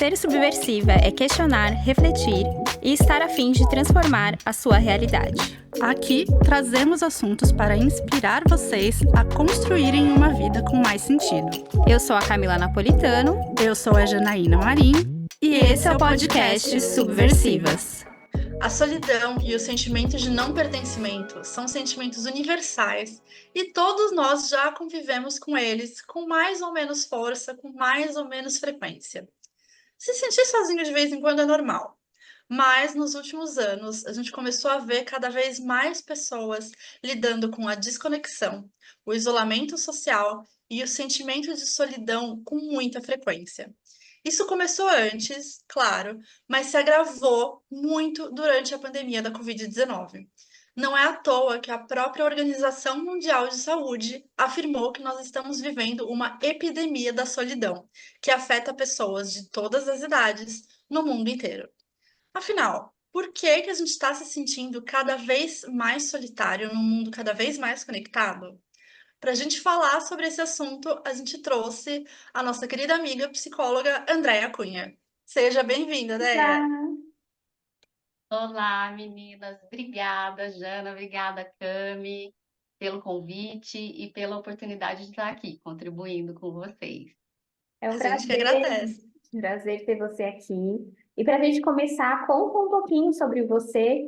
Ser subversiva é questionar, refletir e estar a fim de transformar a sua realidade. Aqui trazemos assuntos para inspirar vocês a construírem uma vida com mais sentido. Eu sou a Camila Napolitano. Eu sou a Janaína Marim. E esse é o podcast Subversivas. A solidão e o sentimento de não pertencimento são sentimentos universais e todos nós já convivemos com eles com mais ou menos força, com mais ou menos frequência. Se sentir sozinho de vez em quando é normal, mas nos últimos anos a gente começou a ver cada vez mais pessoas lidando com a desconexão, o isolamento social e o sentimento de solidão com muita frequência. Isso começou antes, claro, mas se agravou muito durante a pandemia da Covid-19. Não é à toa que a própria Organização Mundial de Saúde afirmou que nós estamos vivendo uma epidemia da solidão, que afeta pessoas de todas as idades no mundo inteiro. Afinal, por que a gente está se sentindo cada vez mais solitário num mundo cada vez mais conectado? Para a gente falar sobre esse assunto, a gente trouxe a nossa querida amiga psicóloga Andréia Cunha. Seja bem-vinda, Andréia. Olá, meninas. Obrigada, Jana. Obrigada, Cami, pelo convite e pela oportunidade de estar aqui contribuindo com vocês. É um A gente que prazer, agradece. prazer ter você aqui. E para a gente começar, conta um pouquinho sobre você.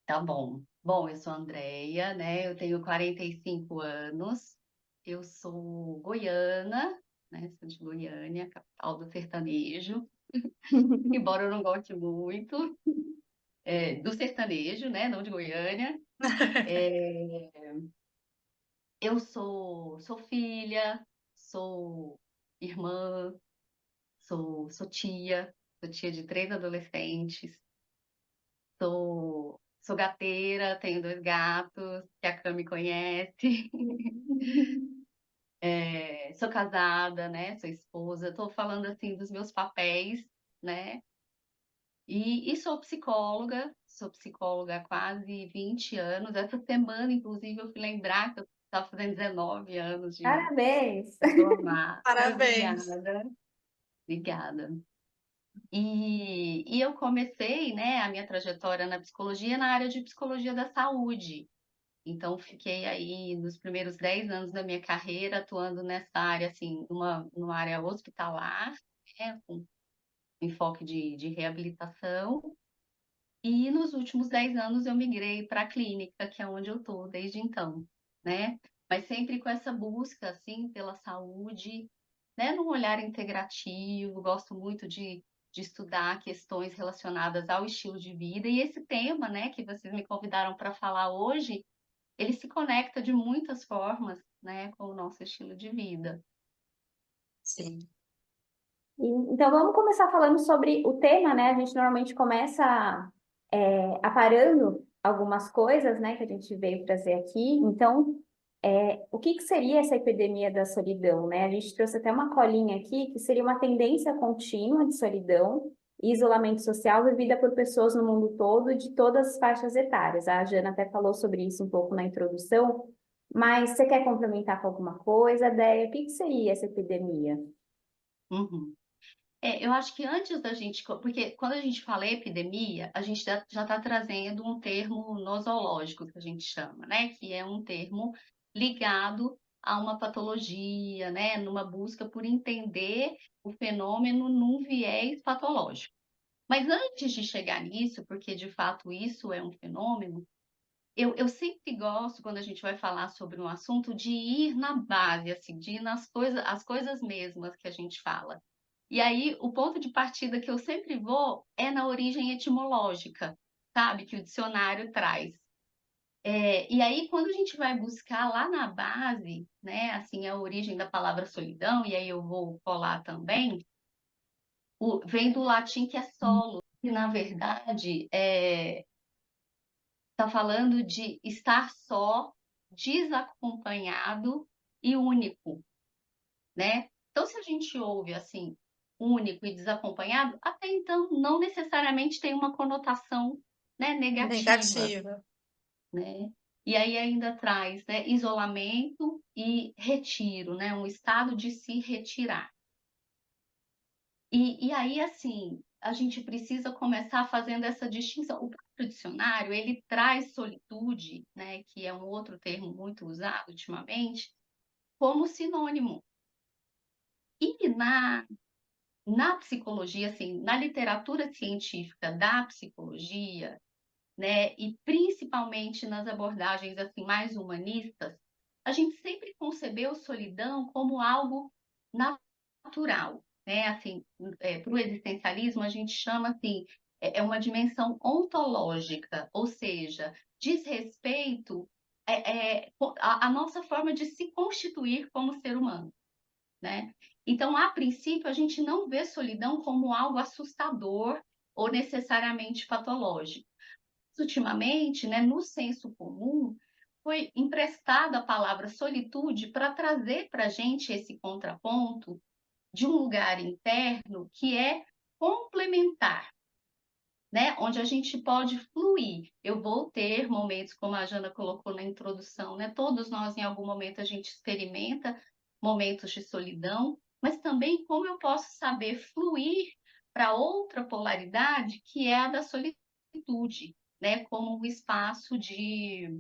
Tá bom. Bom, eu sou a Andréia, né? Eu tenho 45 anos. Eu sou goiana, né? Sou de Goiânia, capital do sertanejo. Embora eu não goste muito do sertanejo, né? Não de Goiânia. Eu sou filha, sou irmã, sou tia de 3 adolescentes, sou gateira, tenho 2 gatos, que a Cami conhece. Sou casada, né? Sou esposa. Estou falando assim dos meus papéis, né? E sou psicóloga há quase 20 anos. Essa semana, inclusive, eu fui lembrar que eu estava fazendo 19 anos de Parabéns! formar. Parabéns. Obrigada. E eu comecei, né, a minha trajetória na psicologia na área de psicologia da saúde. Então, fiquei aí nos primeiros 10 anos da minha carreira atuando nessa área, assim, numa área hospitalar, né, com enfoque de reabilitação. E nos últimos 10 anos eu migrei para a clínica, que é onde eu estou desde então, né? Mas sempre com essa busca, assim, pela saúde, né, num olhar integrativo. Gosto muito de estudar questões relacionadas ao estilo de vida. E esse tema, né, que vocês me convidaram para falar hoje, ele se conecta de muitas formas, né, com o nosso estilo de vida. Sim. Então, vamos começar falando sobre o tema, né? A gente normalmente começa aparando algumas coisas, né, que a gente veio trazer aqui. Então, o que seria essa epidemia da solidão, né? A gente trouxe até uma colinha aqui, que seria uma tendência contínua de solidão e isolamento social vivida por pessoas no mundo todo e de todas as faixas etárias. A Jana até falou sobre isso um pouco na introdução, mas você quer complementar com alguma coisa, Déia? O que seria essa epidemia? Uhum. Eu acho que antes da gente, porque quando a gente fala epidemia, a gente já está trazendo um termo nosológico, que a gente chama, né? Que é um termo ligado a uma patologia, né? Numa busca por entender o fenômeno num viés patológico. Mas antes de chegar nisso, porque de fato isso é um fenômeno, eu sempre gosto, quando a gente vai falar sobre um assunto, de ir na base, assim, de ir as coisas mesmas que a gente fala. E aí, o ponto de partida que eu sempre vou é na origem etimológica, sabe? Que o dicionário traz. E aí, quando a gente vai buscar lá na base, né? Assim, a origem da palavra solidão, e aí eu vou colar também, vem do latim que é solo, que na verdade está falando de estar só, desacompanhado e único, né? Então, se a gente ouve assim, único e desacompanhado, até então não necessariamente tem uma conotação, né, negativa, né? E aí ainda traz, né, isolamento e retiro, né, um estado de se retirar. E aí, assim, a gente precisa começar fazendo essa distinção. O próprio dicionário, ele traz solitude, né, que é um outro termo muito usado ultimamente, como sinônimo. E na psicologia, assim, na literatura científica da psicologia, né, e principalmente nas abordagens assim mais humanistas, a gente sempre concebeu solidão como algo natural, né? Assim, para o existencialismo a gente chama assim, é uma dimensão ontológica, ou seja, diz respeito à nossa forma de se constituir como ser humano, né? Então, a princípio, a gente não vê solidão como algo assustador ou necessariamente patológico. Ultimamente, né, no senso comum, foi emprestada a palavra solitude para trazer para a gente esse contraponto de um lugar interno que é complementar, né? Onde a gente pode fluir. Eu vou ter momentos, como a Jana colocou na introdução, né? Todos nós, em algum momento, a gente experimenta momentos de solidão, mas também como eu posso saber fluir para outra polaridade, que é a da solitude, né? Como um espaço de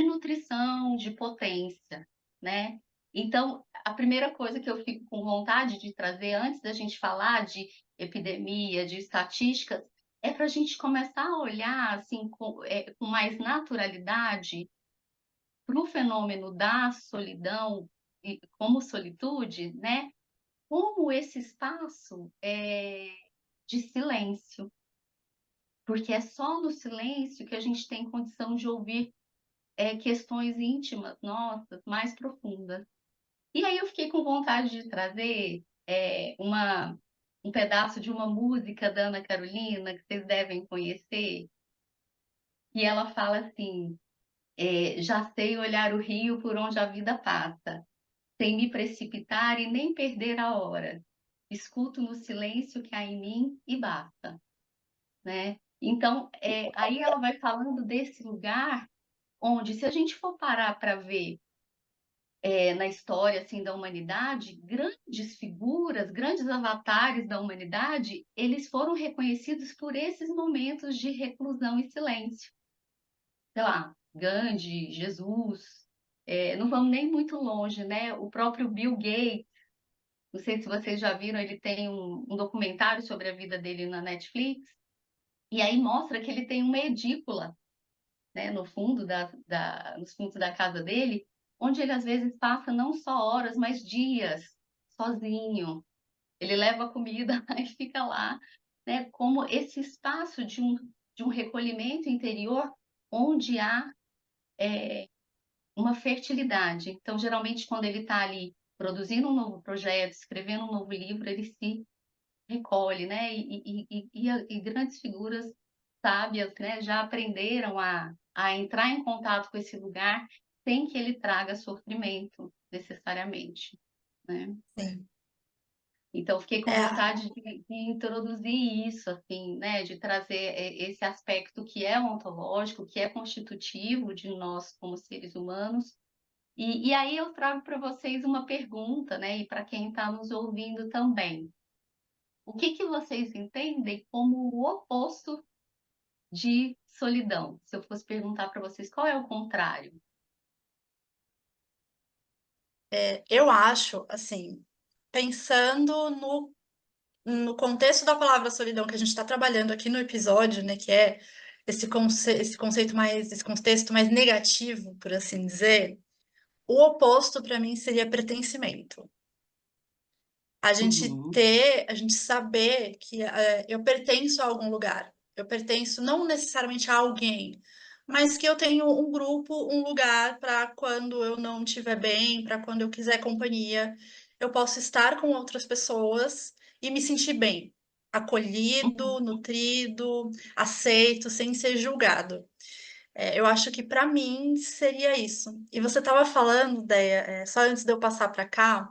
nutrição, de potência, né? Então, a primeira coisa que eu fico com vontade de trazer antes da gente falar de epidemia, de estatísticas, é para a gente começar a olhar assim com mais naturalidade para o fenômeno da solidão e como solitude, né? Como esse espaço de silêncio, porque é só no silêncio que a gente tem condição de ouvir questões íntimas nossas, mais profundas. E aí eu fiquei com vontade de trazer um pedaço de uma música da Ana Carolina, que vocês devem conhecer, e ela fala assim: já sei olhar o rio por onde a vida passa, sem me precipitar e nem perder a hora. Escuto no silêncio que há em mim e basta, né? Então, aí ela vai falando desse lugar onde, se a gente for parar para ver na história assim da humanidade, grandes figuras, grandes avatares da humanidade, eles foram reconhecidos por esses momentos de reclusão e silêncio. Sei lá, Gandhi, Jesus, não vamos nem muito longe, né? O próprio Bill Gates, não sei se vocês já viram, ele tem um documentário sobre a vida dele na Netflix, e aí mostra que ele tem uma edícula, né, no fundo nos fundos da casa dele, onde ele às vezes passa não só horas, mas dias sozinho. Ele leva comida e fica lá, né, como esse espaço de um recolhimento interior onde há uma fertilidade. Então, geralmente, quando ele está ali produzindo um novo projeto, escrevendo um novo livro, ele se recolhe, né? E grandes figuras sábias, né, já aprenderam a entrar em contato com esse lugar sem que ele traga sofrimento, necessariamente, né? Sim. Então, fiquei com É, vontade de introduzir isso, assim, né, de trazer esse aspecto que é ontológico, que é constitutivo de nós como seres humanos. E aí eu trago para vocês uma pergunta, né, e para quem está nos ouvindo também. O que vocês entendem como o oposto de solidão? Se eu fosse perguntar para vocês qual é o contrário? eu acho, assim, pensando no contexto da palavra solidão que a gente está trabalhando aqui no episódio, né, que é esse conceito mais, esse contexto mais negativo, por assim dizer, o oposto para mim seria pertencimento. Uhum, A gente saber que eu pertenço a algum lugar. Eu pertenço não necessariamente a alguém, mas que eu tenho um grupo, um lugar para quando eu não estiver bem, para quando eu quiser companhia, eu posso estar com outras pessoas e me sentir bem, uhum, acolhido, nutrido, aceito, sem ser julgado. Eu acho que para mim seria isso. E você estava falando, Déia, só antes de eu passar para cá.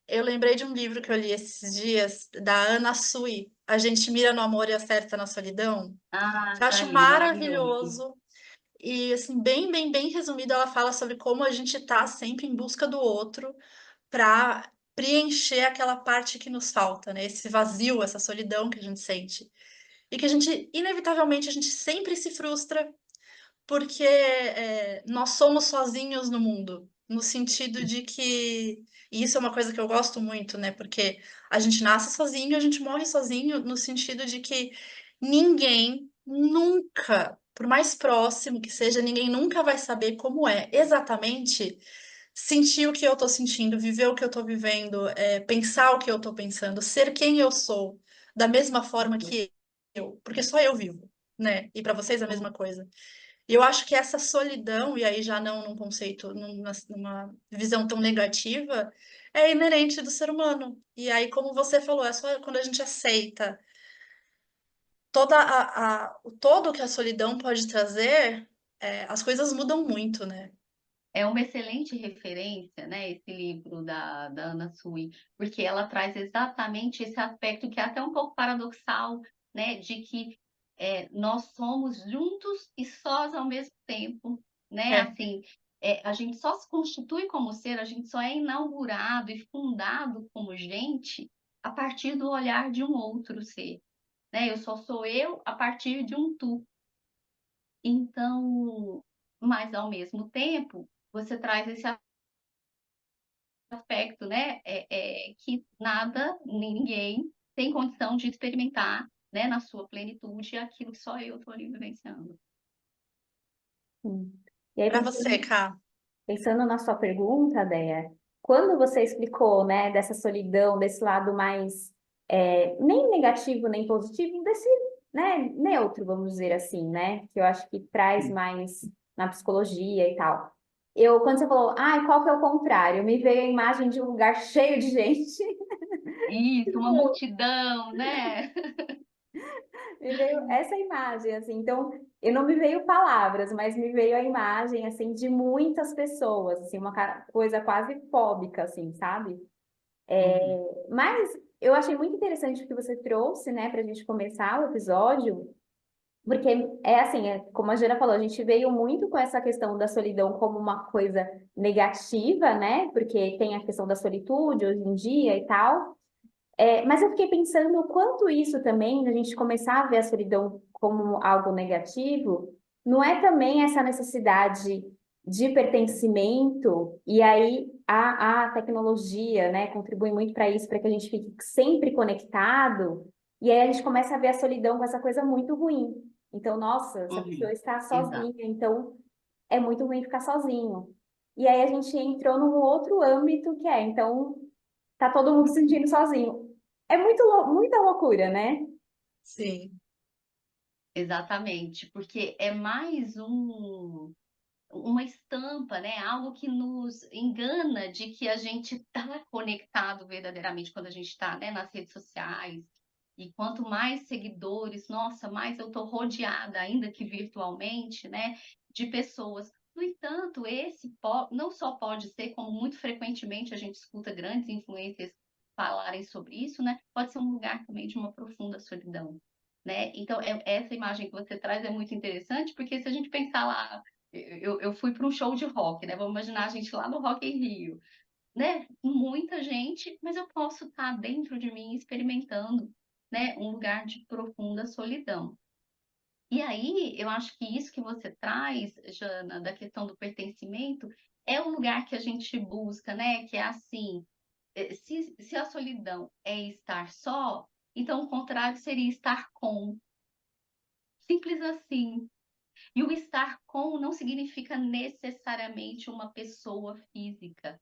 Eu lembrei de um livro que eu li esses dias, da Ana Sui, A Gente Mira no Amor e Acerta na Solidão, Ah, que eu já acho li, maravilhoso. maravilhoso. E, assim, bem resumido, ela fala sobre como a gente está sempre em busca do outro para preencher aquela parte que nos falta, né? Esse vazio, essa solidão que a gente sente. E que a gente, inevitavelmente, a gente sempre se frustra porque nós somos sozinhos no mundo, no sentido de que, e isso é uma coisa que eu gosto muito, né? Porque a gente nasce sozinho, a gente morre sozinho, no sentido de que ninguém nunca, por mais próximo que seja, ninguém nunca vai saber como é exatamente sentir o que eu tô sentindo, viver o que eu tô vivendo, pensar o que eu tô pensando, ser quem eu sou, da mesma forma que eu, porque só eu vivo, né? E para vocês a mesma coisa. E eu acho que essa solidão, e aí já não num conceito, numa visão tão negativa, é inerente do ser humano. E aí, como você falou, é só quando a gente aceita o todo que a solidão pode trazer, as coisas mudam muito, né? É uma excelente referência, né, esse livro da Ana Sui, porque ela traz exatamente esse aspecto que é até um pouco paradoxal, né, de que nós somos juntos e sós ao mesmo tempo, né, É, assim, a gente só se constitui como ser, a gente só é inaugurado e fundado como gente a partir do olhar de um outro ser, né, eu só sou eu a partir de um tu. Então, mas ao mesmo tempo, você traz esse aspecto, né, que nada, ninguém tem condição de experimentar, né, na sua plenitude aquilo que só eu estou ali vivenciando. Sim. E aí, para você, Ká. pensando na sua pergunta, Déia, quando você explicou, né, dessa solidão, desse lado mais nem negativo nem positivo, desse, né, neutro, vamos dizer assim, né, que eu acho que traz mais na psicologia e tal. Quando você falou, ai, qual que é o contrário? Me veio a imagem de um lugar cheio de gente. Isso, uma multidão, né? Me veio essa imagem, assim, então, eu não me veio palavras, mas me veio a imagem, assim, de muitas pessoas, assim, uma coisa quase fóbica, assim, sabe? Uhum. Mas eu achei muito interessante o que você trouxe, né, para a gente começar o episódio, porque é assim, como a Jana falou, a gente veio muito com essa questão da solidão como uma coisa negativa, né, porque tem a questão da solitude hoje em dia e tal, mas eu fiquei pensando o quanto isso também, a gente começar a ver a solidão como algo negativo, não é também essa necessidade de pertencimento, e aí a tecnologia, né, contribui muito para isso, para que a gente fique sempre conectado, e aí a gente começa a ver a solidão com essa coisa muito ruim. Então, nossa, essa pessoa Uhum. está Exato. sozinha, então é muito ruim ficar sozinho. E aí a gente entrou num outro âmbito que então tá todo mundo se sentindo sozinho. É muita loucura, né? Sim. Exatamente, porque é mais uma estampa, né? Algo que nos engana de que a gente está conectado verdadeiramente quando a gente está, né, nas redes sociais. E quanto mais seguidores, nossa, mais eu estou rodeada, ainda que virtualmente, né, de pessoas. No entanto, não só pode ser, como muito frequentemente a gente escuta grandes influências falarem sobre isso, né? Pode ser um lugar também de uma profunda solidão, né? Então, essa imagem que você traz é muito interessante, porque se a gente pensar lá, eu fui para um show de rock, né? Vamos imaginar a gente lá no Rock em Rio, né? Muita gente, mas eu posso estar dentro de mim experimentando, né? Um lugar de profunda solidão. E aí, eu acho que isso que você traz, Jana, da questão do pertencimento, é o lugar que a gente busca, né? Que é assim, se a solidão é estar só, então o contrário seria estar com. Simples assim. E o estar com não significa necessariamente uma pessoa física,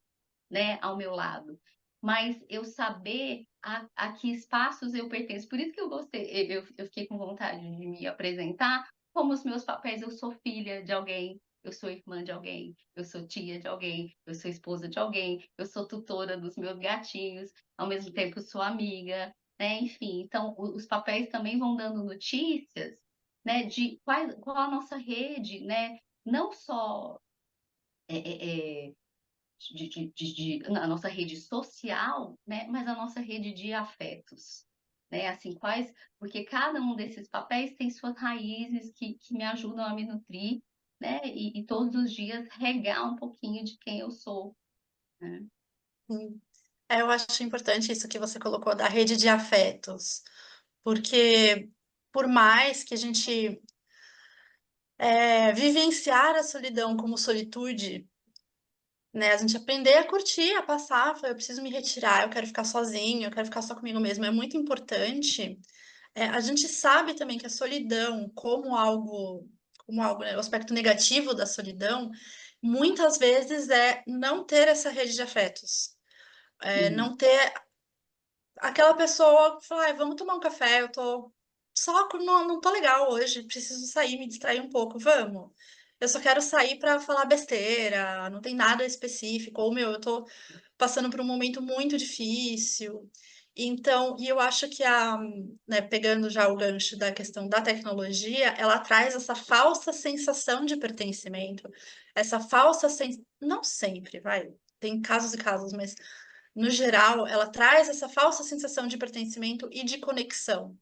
né, ao meu lado, mas eu saber a que espaços eu pertenço. Por isso que eu gostei, eu fiquei com vontade de me apresentar como os meus papéis. Eu sou filha de alguém, eu sou irmã de alguém, eu sou tia de alguém, eu sou esposa de alguém, eu sou tutora dos meus gatinhos, ao mesmo tempo eu sou amiga, né? Enfim, então os papéis também vão dando notícias, né, de qual a nossa rede, né? Não só é, é, é, na nossa rede social, né, mas a nossa rede de afetos, né, assim, porque cada um desses papéis tem suas raízes que me ajudam a me nutrir, né, e todos os dias regar um pouquinho de quem eu sou, né? Sim. Eu acho importante isso que você colocou da rede de afetos, porque por mais que a gente vivenciar a solidão como solitude, né, a gente aprender a curtir, a passar, falar, eu preciso me retirar, eu quero ficar sozinho, eu quero ficar só comigo mesmo, é muito importante. A gente sabe também que a solidão, né, o aspecto negativo da solidão, muitas vezes é não ter essa rede de afetos, Hum. não ter aquela pessoa que fala, "Ai, vamos tomar um café, eu tô não tô legal hoje, preciso sair, me distrair um pouco, vamos. Eu só quero sair para falar besteira, não tem nada específico, ou meu, eu tô passando por um momento muito difícil. Então, e eu acho que né, pegando já o gancho da questão da tecnologia, ela traz essa falsa sensação de pertencimento, essa falsa não sempre, vai, tem casos e casos, mas no geral, ela traz essa falsa sensação de pertencimento e de conexão.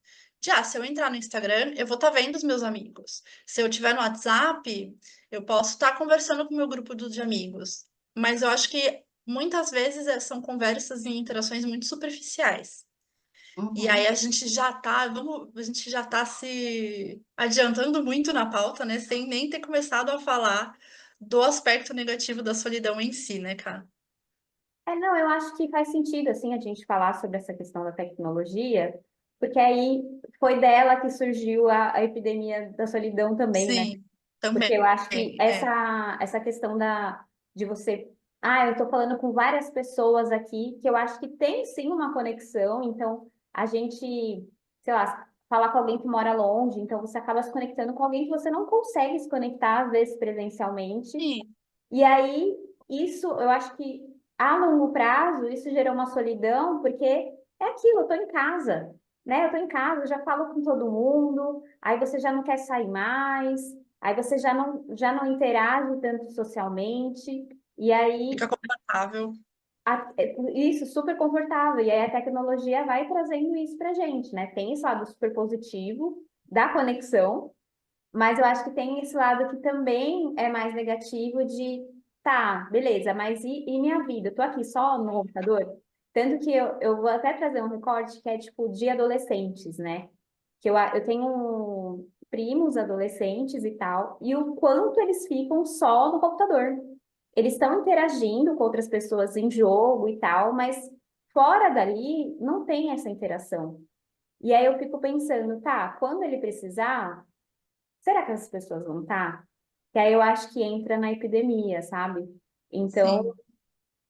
Se eu entrar no Instagram, eu vou estar vendo os meus amigos. Se eu tiver no WhatsApp, eu posso estar conversando com o meu grupo de amigos. Mas eu acho que muitas vezes são conversas e interações muito superficiais. E aí Uhum. a gente já tá se adiantando muito na pauta, né? Sem nem ter começado a falar do aspecto negativo da solidão em si, né, cara? Não, eu acho que faz sentido, assim, a gente falar sobre essa questão da tecnologia, porque aí foi dela que surgiu a epidemia da solidão também, né? Sim, Porque também. eu acho que É. essa questão de você. Ah, eu estou falando com várias pessoas aqui que eu acho que tem sim uma conexão, então a gente, sei lá, falar com alguém que mora longe, então você acaba se conectando com alguém que você não consegue se conectar, às vezes, presencialmente. Sim, E aí, isso, eu acho que a longo prazo, isso gerou uma solidão, porque é aquilo, eu tô em casa, né? Eu tô em casa, eu já falo com todo mundo, aí você já não quer sair mais, aí você já não interage tanto socialmente, e aí fica confortável. isso, super confortável, e aí a tecnologia vai trazendo isso pra gente, né? Tem esse lado super positivo da conexão, mas eu acho que tem esse lado que também é mais negativo de, tá, beleza, mas e minha vida? Eu tô aqui só no computador? Tanto que eu vou até trazer um recorte que é tipo de adolescentes, né? Que eu tenho primos adolescentes e tal, e o quanto eles ficam só no computador. Eles estão interagindo com outras pessoas em jogo e tal, mas fora dali não tem essa interação. E aí eu fico pensando, tá, quando ele precisar. Será que essas pessoas vão estar? Que aí eu acho que entra na epidemia, sabe? Então, Sim.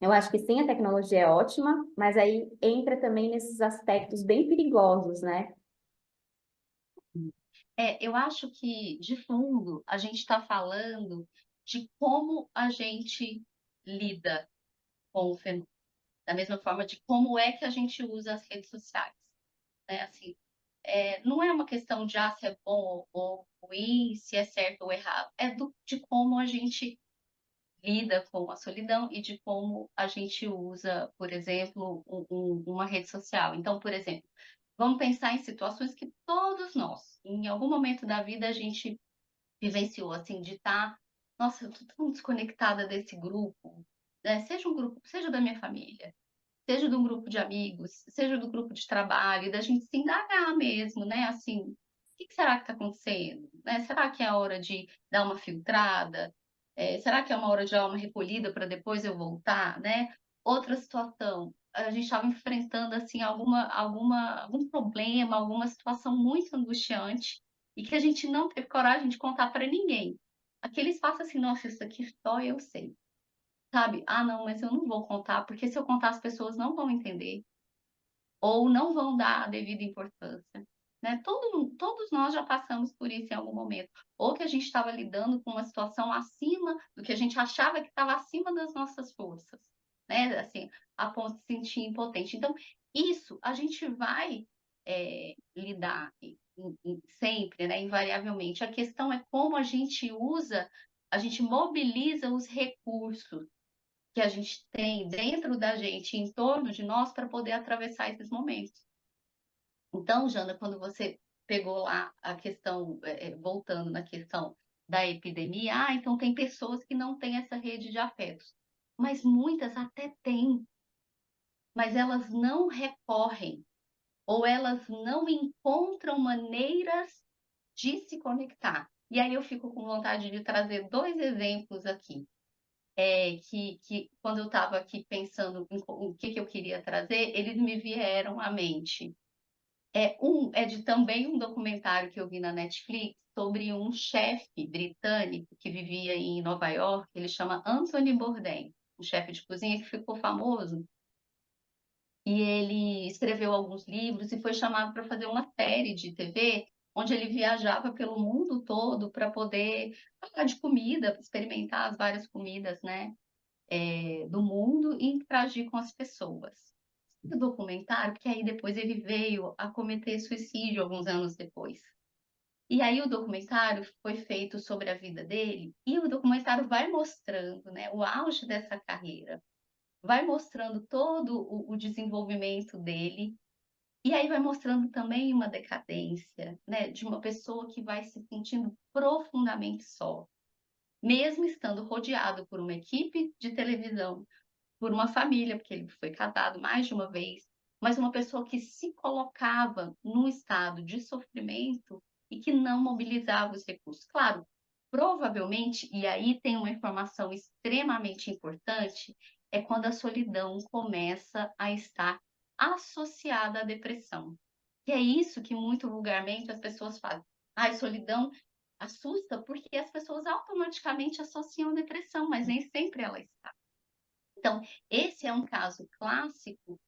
eu acho que sim, a tecnologia é ótima, mas aí entra também nesses aspectos bem perigosos, né? Eu acho que, de fundo, a gente está falando de como a gente lida com o fenômeno, da mesma forma de como é que a gente usa as redes sociais, né? Assim, não é uma questão de se é bom ou ruim, se é certo ou errado, de como a gente lida com a solidão e de como a gente usa, por exemplo, uma rede social. Então, por exemplo, vamos pensar em situações que todos nós, em algum momento da vida, a gente vivenciou, assim, de estar, nossa, eu tô tão desconectada desse grupo, né? Seja um grupo, seja da minha família, seja de um grupo de amigos, seja do grupo de trabalho, e da gente se indagar mesmo, né? Assim, o que será que está acontecendo? Né? Será que é a hora de dar uma filtrada? Será que é uma hora de dar uma recolhida para depois eu voltar, né? Outra situação, a gente estava enfrentando assim algum problema, alguma situação muito angustiante e que a gente não teve coragem de contar para ninguém. Aquele espaço assim, nossa, isso aqui só eu sei. Sabe? Ah, não, mas eu não vou contar, porque se eu contar as pessoas não vão entender ou não vão dar a devida importância, né? Todos nós já passamos por isso em algum momento, ou que a gente estava lidando com uma situação acima do que a gente achava que estava acima das nossas forças, né? Assim, a ponto de se sentir impotente. Então, isso a gente vai lidar sempre, né? Invariavelmente. A questão é como a gente usa, a gente mobiliza os recursos que a gente tem dentro da gente, em torno de nós, para poder atravessar esses momentos. Então, Jana, quando você pegou lá a questão, voltando na questão da epidemia, então tem pessoas que não têm essa rede de afetos, mas muitas até têm, mas elas não recorrem ou elas não encontram maneiras de se conectar. E aí eu fico com vontade de trazer 2 exemplos aqui, que quando eu estava aqui pensando em o que eu queria trazer, eles me vieram à mente. É de também um documentário que eu vi na Netflix sobre um chefe britânico que vivia em Nova York, ele chama Anthony Bourdain, um chefe de cozinha que ficou famoso, e ele escreveu alguns livros e foi chamado para fazer uma série de TV, onde ele viajava pelo mundo todo para poder falar de comida, experimentar as várias comidas, né, do mundo e interagir com as pessoas. O documentário, porque aí depois ele veio a cometer suicídio alguns anos depois. E aí o documentário foi feito sobre a vida dele, e o documentário vai mostrando, né, o auge dessa carreira, vai mostrando todo o desenvolvimento dele, e aí vai mostrando também uma decadência, né, de uma pessoa que vai se sentindo profundamente só, mesmo estando rodeado por uma equipe de televisão, por uma família, porque ele foi casado mais de uma vez, mas uma pessoa que se colocava num estado de sofrimento e que não mobilizava os recursos. Claro, provavelmente, e aí tem uma informação extremamente importante, é quando a solidão começa a estar associada à depressão. E é isso que muito vulgarmente as pessoas fazem. Ai, solidão assusta porque as pessoas automaticamente associam a depressão, mas nem sempre ela está. Então, esse é um caso clássico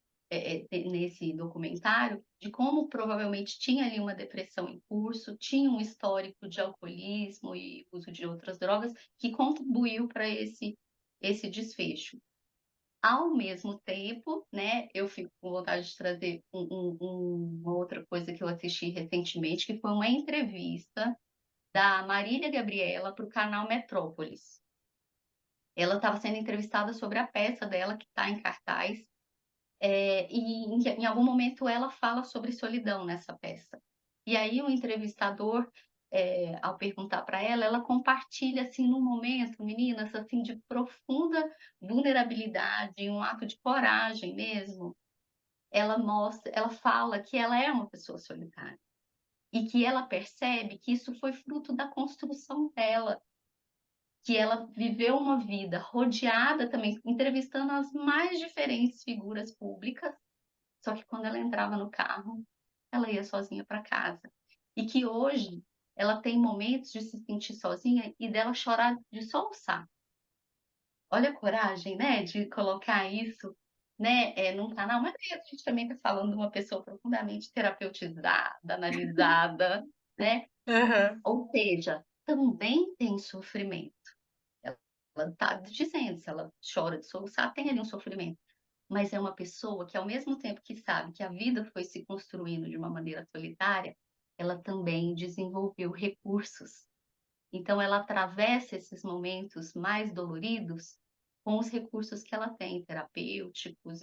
nesse documentário de como provavelmente tinha ali uma depressão em curso, tinha um histórico de alcoolismo e uso de outras drogas que contribuiu para esse desfecho. Ao mesmo tempo, né, eu fico com vontade de trazer uma outra coisa que eu assisti recentemente, que foi uma entrevista da Marília Gabriela para o canal Metrópolis. Ela estava sendo entrevistada sobre a peça dela, que está em cartaz, e em algum momento ela fala sobre solidão nessa peça. E aí o entrevistador, ao perguntar para ela, ela compartilha, assim, num momento, meninas, assim, de profunda vulnerabilidade, um ato de coragem mesmo. Ela fala que ela é uma pessoa solitária e que ela percebe que isso foi fruto da construção dela, que ela viveu uma vida rodeada também, entrevistando as mais diferentes figuras públicas, só que quando ela entrava no carro, ela ia sozinha para casa. E que hoje ela tem momentos de se sentir sozinha e dela chorar de soluçar. Olha a coragem, né, de colocar isso, né, num canal, mas aí a gente também está falando de uma pessoa profundamente terapeutizada, analisada, né? Aham. Ou seja, também tem sofrimento. Ela está dizendo, se ela chora de soluçar, tem ali um sofrimento. Mas é uma pessoa que, ao mesmo tempo que sabe que a vida foi se construindo de uma maneira solitária, ela também desenvolveu recursos. Então, ela atravessa esses momentos mais doloridos com os recursos que ela tem, terapêuticos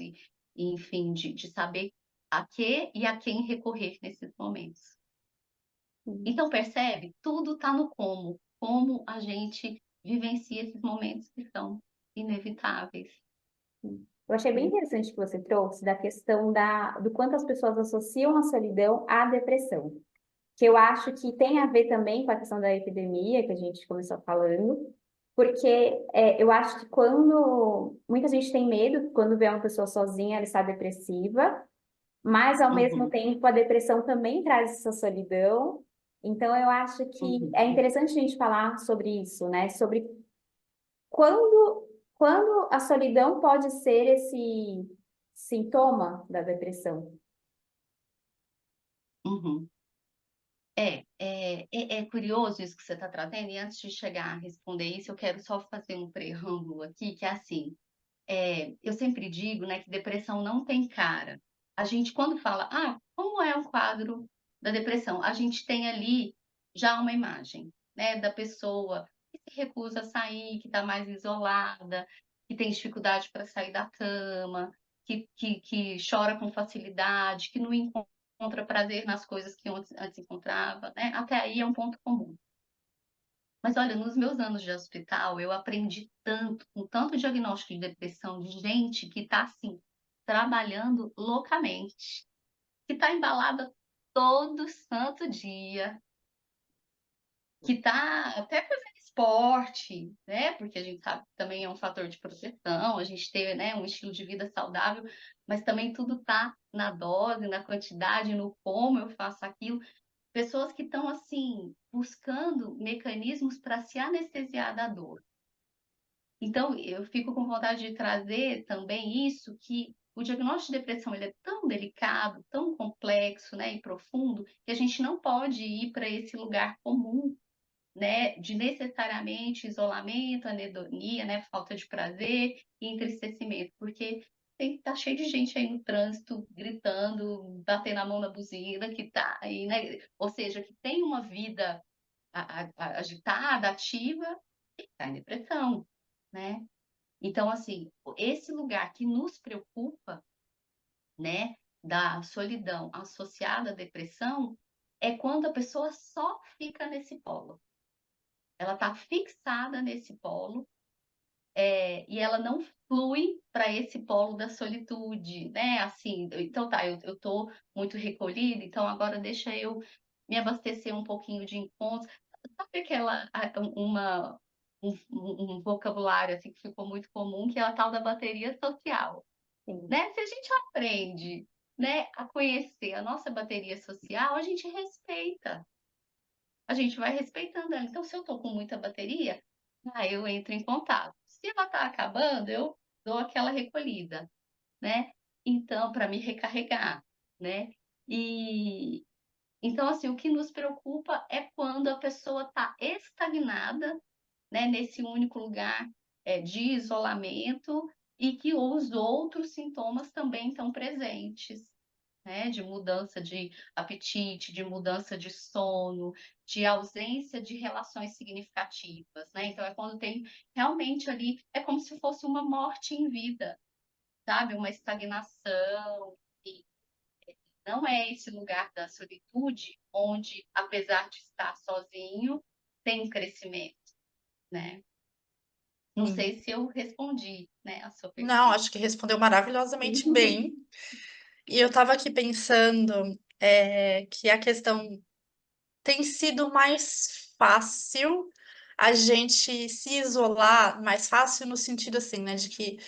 enfim, de saber a que e a quem recorrer nesses momentos. Então, percebe? Tudo está no como a gente vivencia esses momentos que são inevitáveis. Eu achei bem interessante que você trouxe da questão do quanto as pessoas associam a solidão à depressão, que eu acho que tem a ver também com a questão da epidemia que a gente começou falando, porque eu acho que quando muita gente tem medo, quando vê uma pessoa sozinha, ela está depressiva, mas ao mesmo Uhum, tempo a depressão também traz essa solidão. Então eu acho que é uhum, interessante a gente falar sobre isso, né? Sobre quando a solidão pode ser esse sintoma da depressão. uhum. É curioso isso que você está trazendo, e antes de chegar a responder isso, eu quero só fazer um preâmbulo aqui, que é assim, eu sempre digo, né, que depressão não tem cara. A gente, quando fala, como é o quadro da depressão? A gente tem ali já uma imagem, né, da pessoa que se recusa a sair, que está mais isolada, que tem dificuldade para sair da cama, que chora com facilidade, que não encontra prazer nas coisas que antes encontrava, né? Até aí é um ponto comum. Mas olha, nos meus anos de hospital, eu aprendi tanto, com tanto diagnóstico de depressão, de gente que está assim, trabalhando loucamente, que está embalada todo santo dia, que está até fazendo esporte, né? Porque a gente sabe que também é um fator de proteção, a gente ter, né, um estilo de vida saudável, mas também tudo está na dose, na quantidade, no como eu faço aquilo. Pessoas que estão, assim, buscando mecanismos para se anestesiar da dor. Então, eu fico com vontade de trazer também isso, que o diagnóstico de depressão ele é tão delicado, tão complexo, né, e profundo, que a gente não pode ir para esse lugar comum, né, de necessariamente isolamento, anedonia, né, falta de prazer e entristecimento, porque tá cheio de gente aí no trânsito gritando, batendo a mão na buzina, que tá aí, né, ou seja, que tem uma vida agitada, ativa, e tá em depressão, né? Então, assim, esse lugar que nos preocupa, né, da solidão associada à depressão, é quando a pessoa só fica nesse polo. Ela está fixada nesse polo, e ela não flui para esse polo da solitude, né? Assim, então tá, eu tô muito recolhida, então agora deixa eu me abastecer um pouquinho de encontros. Sabe aquela, um vocabulário assim que ficou muito comum, que é a tal da bateria social, Sim. né? Se a gente aprende, né, a conhecer a nossa bateria social, a gente respeita. A gente vai respeitando ela. Então, se eu estou com muita bateria, eu entro em contato. Se ela está acabando, eu dou aquela recolhida, né? Então, para me recarregar, né? E então, assim, o que nos preocupa é quando a pessoa está estagnada, né, nesse único lugar de isolamento e que os outros sintomas também estão presentes, né, de mudança de apetite, de mudança de sono, de ausência de relações significativas, né? Então é quando tem realmente ali, é como se fosse uma morte em vida, sabe? Uma estagnação. E não é esse lugar da solitude onde, apesar de estar sozinho, tem crescimento, né? Não Sim. sei se eu respondi, né, a sua Não, pergunta. acho que respondeu maravilhosamente Sim. bem. E eu estava aqui pensando que a questão tem sido mais fácil a gente se isolar, mais fácil no sentido assim, né, de que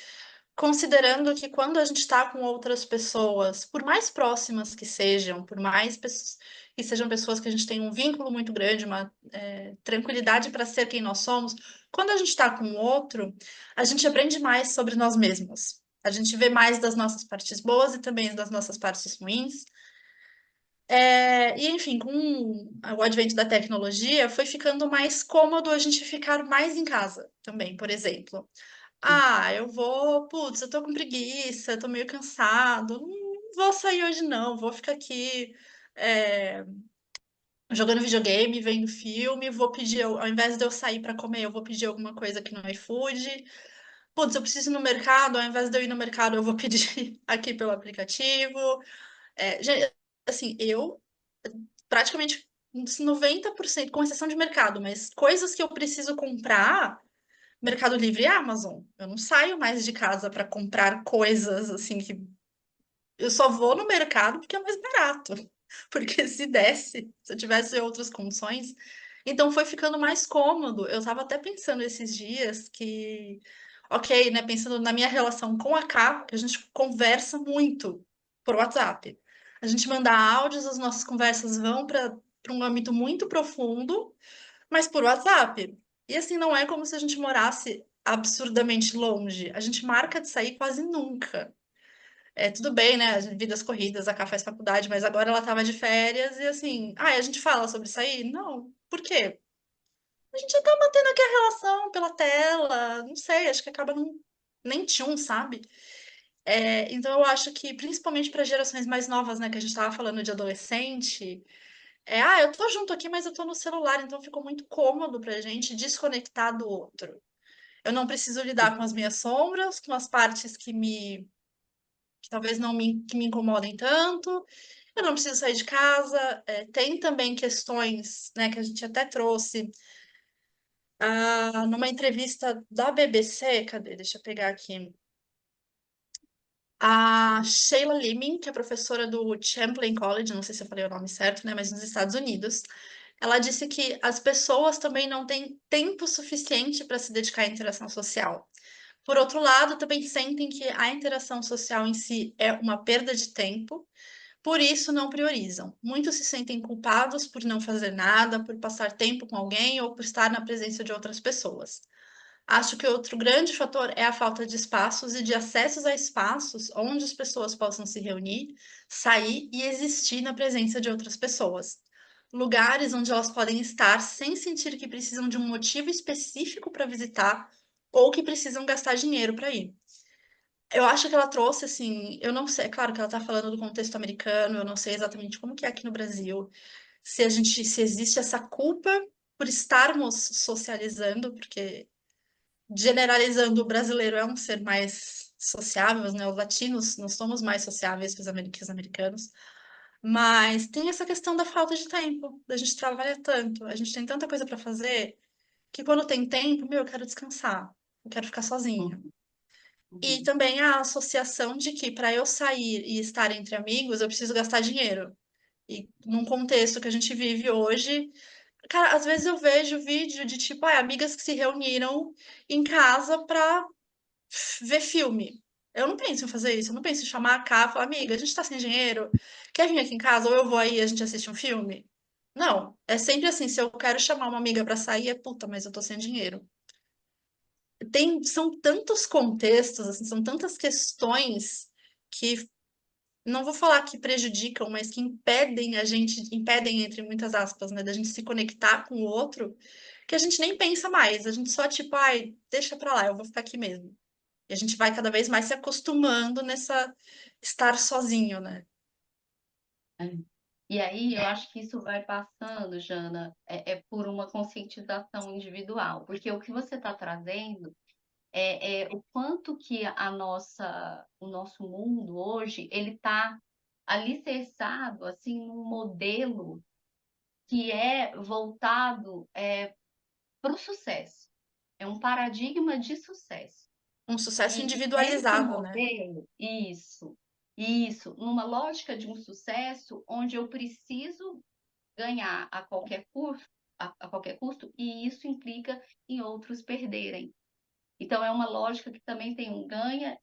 considerando que quando a gente está com outras pessoas, por mais próximas que sejam, por mais que sejam pessoas que a gente tem um vínculo muito grande, uma tranquilidade para ser quem nós somos, quando a gente está com o outro, a gente aprende mais sobre nós mesmos. A gente vê mais das nossas partes boas e também das nossas partes ruins. E, enfim, com o advento da tecnologia, foi ficando mais cômodo a gente ficar mais em casa também, por exemplo. Ah, putz, eu tô com preguiça, tô meio cansado, não vou sair hoje não, vou ficar aqui é, jogando videogame, vendo filme, vou pedir, ao invés de eu sair pra comer, eu vou pedir alguma coisa aqui no iFood. Putz, eu preciso ir no mercado, ao invés de eu ir no mercado, eu vou pedir aqui pelo aplicativo. Assim, eu praticamente uns 90%, com exceção de mercado, mas coisas que eu preciso comprar, Mercado Livre e Amazon. Eu não saio mais de casa para comprar coisas assim que eu só vou no mercado porque é mais barato. Porque se desse, se eu tivesse outras condições, então foi ficando mais cômodo. Eu estava até pensando esses dias que, ok, né, pensando na minha relação com a Cá, que a gente conversa muito por WhatsApp. A gente manda áudios, as nossas conversas vão para um âmbito muito profundo, mas por WhatsApp. E assim, não é como se a gente morasse absurdamente longe. A gente marca de sair quase nunca. Tudo bem, né? As vidas corridas, a Cá faz faculdade, mas agora ela tava de férias e assim, a gente fala sobre sair? Não. Por quê? A gente já tá mantendo aqui a relação pela tela, não sei, acho que acaba nem tchum, sabe? Então eu acho que, principalmente para gerações mais novas, né, que a gente tava falando de adolescente, eu tô junto aqui, mas eu tô no celular, então ficou muito cômodo pra gente desconectar do outro. Eu não preciso lidar com as minhas sombras, com as partes que talvez não que me incomodem tanto. Eu não preciso sair de casa. Tem também questões, né, que a gente até trouxe numa entrevista da BBC. Cadê? Deixa eu pegar aqui. a Sheila Leeming, que é professora do Champlain College, não sei se eu falei o nome certo, né, mas nos Estados Unidos, ela disse que as pessoas também não têm tempo suficiente para se dedicar à interação social. Por outro lado, também sentem que a interação social em si é uma perda de tempo, por isso não priorizam. Muitos se sentem culpados por não fazer nada, por passar tempo com alguém ou por estar na presença de outras pessoas. Acho que outro grande fator é a falta de espaços e de acessos a espaços onde as pessoas possam se reunir, sair e existir na presença de outras pessoas. Lugares onde elas podem estar sem sentir que precisam de um motivo específico para visitar ou que precisam gastar dinheiro para ir. Eu acho que ela trouxe, assim, eu não sei, é claro que ela está falando do contexto americano, eu não sei exatamente como que é aqui no Brasil, se existe essa culpa por estarmos socializando, porque generalizando, o brasileiro é um ser mais sociável, né? Os latinos nós somos mais sociáveis que os americanos, mas tem essa questão da falta de tempo, da gente trabalhar tanto, a gente tem tanta coisa para fazer, que quando tem tempo, meu, eu quero descansar, eu quero ficar sozinha. Uhum, E uhum. também a associação de que para eu sair e estar entre amigos, eu preciso gastar dinheiro. E num contexto que a gente vive hoje, cara, às vezes eu vejo vídeo de tipo, amigas que se reuniram em casa para ver filme. Eu não penso em fazer isso, eu não penso em chamar a Cá e falar, amiga, a gente tá sem dinheiro, quer vir aqui em casa? Ou eu vou aí e a gente assiste um filme? Não, é sempre assim, se eu quero chamar uma amiga pra sair, é puta, mas eu tô sem dinheiro. São tantos contextos, assim, são tantas questões que não vou falar que prejudicam, mas que impedem a gente, impedem entre muitas aspas, né, da gente se conectar com o outro, que a gente nem pensa mais, a gente só tipo, ai, deixa pra lá, eu vou ficar aqui mesmo. E a gente vai cada vez mais se acostumando nessa estar sozinho, né? É. E aí, eu acho que isso vai passando, Jana, por uma conscientização individual, porque o que você está trazendo é o quanto que o nosso mundo hoje, ele está alicerçado, assim, num modelo que é voltado para o sucesso. É um paradigma de sucesso. Um sucesso E esse individualizado, né? modelo, isso, numa lógica de um sucesso onde eu preciso ganhar a qualquer custo, e isso implica em outros perderem. Então, é uma lógica que também tem um ganha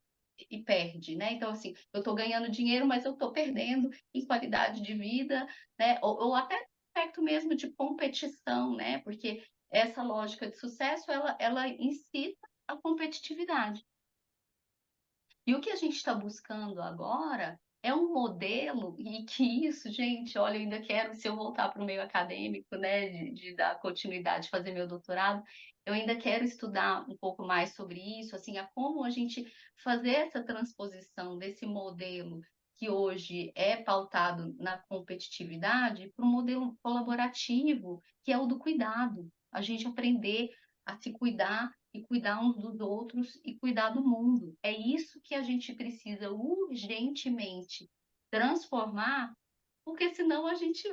e perde, né? Então, assim, eu estou ganhando dinheiro, mas eu estou perdendo em qualidade de vida, né? Ou até aspecto mesmo de competição, né? Porque essa lógica de sucesso, ela incita a competitividade. E o que a gente está buscando agora é um modelo, e que isso, gente, olha, eu ainda quero, se eu voltar para o meio acadêmico, né, de dar continuidade, fazer meu doutorado, eu ainda quero estudar um pouco mais sobre isso, assim, a como a gente fazer essa transposição desse modelo que hoje é pautado na competitividade para um modelo colaborativo, que é o do cuidado. A gente aprender a se cuidar e cuidar uns dos outros e cuidar do mundo. É isso que a gente precisa urgentemente transformar, porque senão a gente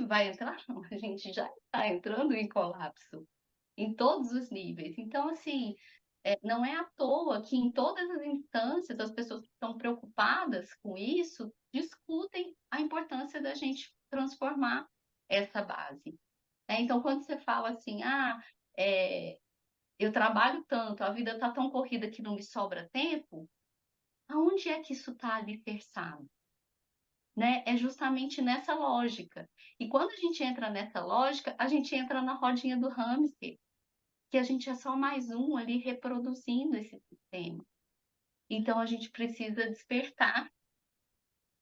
vai entrar, não, a gente já está entrando em colapso em todos os níveis. Então, assim, não é à toa que em todas as instâncias as pessoas que estão preocupadas com isso discutem a importância da gente transformar essa base. Então, quando você fala assim, é, eu trabalho tanto, a vida está tão corrida que não me sobra tempo, aonde é que isso está alicerçado? Né? É justamente nessa lógica. E quando a gente entra nessa lógica, a gente entra na rodinha do hamster, que a gente é só mais um ali reproduzindo esse sistema. Então a gente precisa despertar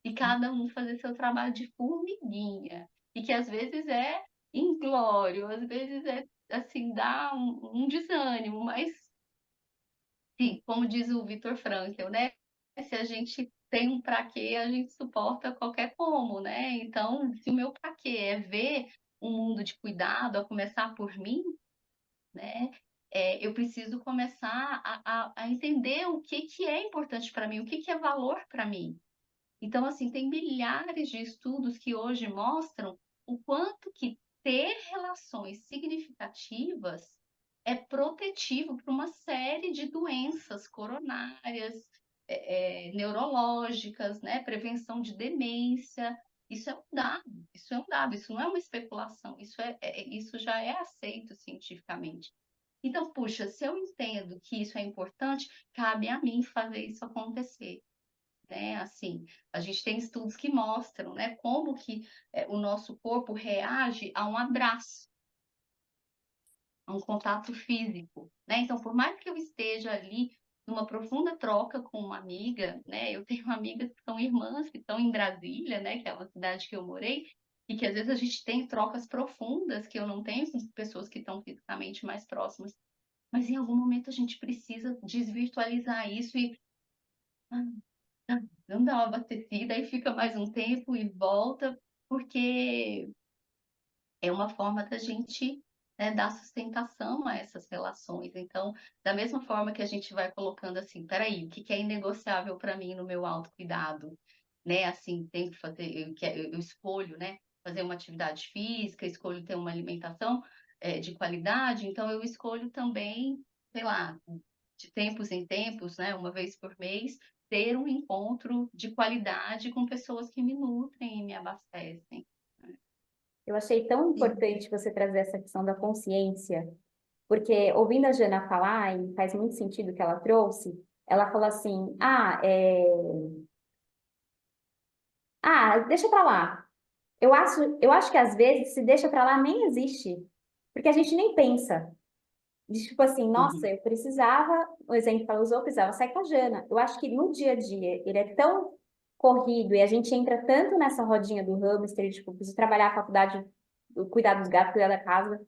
e cada um fazer seu trabalho de formiguinha. E que às vezes é inglório, às vezes é assim, dá um desânimo, mas sim, como diz o Viktor Frankl, né? Se a gente tem um para quê, a gente suporta qualquer como, né? Então, se o meu para quê é ver um mundo de cuidado, a começar por mim, né? Eu preciso começar a entender o que é importante para mim, o que é valor para mim. Então, assim, tem milhares de estudos que hoje mostram o quanto que ter relações significativas é protetivo para uma série de doenças coronárias, neurológicas, né? Prevenção de demência. Isso é um dado, isso é um dado, isso não é uma especulação, isso já é aceito cientificamente. Então, puxa, se eu entendo que isso é importante, cabe a mim fazer isso acontecer, né? Assim, a gente tem estudos que mostram, né, como que o nosso corpo reage a um abraço, a um contato físico, né? Então, por mais que eu esteja ali numa profunda troca com uma amiga, né? Eu tenho amigas que são irmãs, que estão em Brasília, né? Que é uma cidade que eu morei, e que às vezes a gente tem trocas profundas que eu não tenho com pessoas que estão fisicamente mais próximas. Mas em algum momento a gente precisa desvirtualizar isso e não dá uma abastecida, aí fica mais um tempo e volta, porque é uma forma da gente, né, dar sustentação a essas relações. Então, da mesma forma que a gente vai colocando assim, peraí, o que que é inegociável para mim no meu autocuidado? Né? Assim, tem que fazer, eu escolho, né, fazer uma atividade física, escolho ter uma alimentação de qualidade, então eu escolho também, sei lá, de tempos em tempos, né, uma vez por mês, ter um encontro de qualidade com pessoas que me nutrem e me abastecem. Eu achei tão importante você trazer essa questão da consciência, porque ouvindo a Jana falar, e faz muito sentido o que ela trouxe, ela falou assim, deixa pra lá. Eu acho que às vezes se deixa pra lá nem existe, porque a gente nem pensa. De tipo assim, nossa, Uhum. eu precisava, o exemplo que ela usou, eu precisava sair com a Jana. Eu acho que no dia a dia ele é tão corrido e a gente entra tanto nessa rodinha do hamster, tipo, preciso trabalhar a faculdade, cuidar dos gatos, cuidar da casa,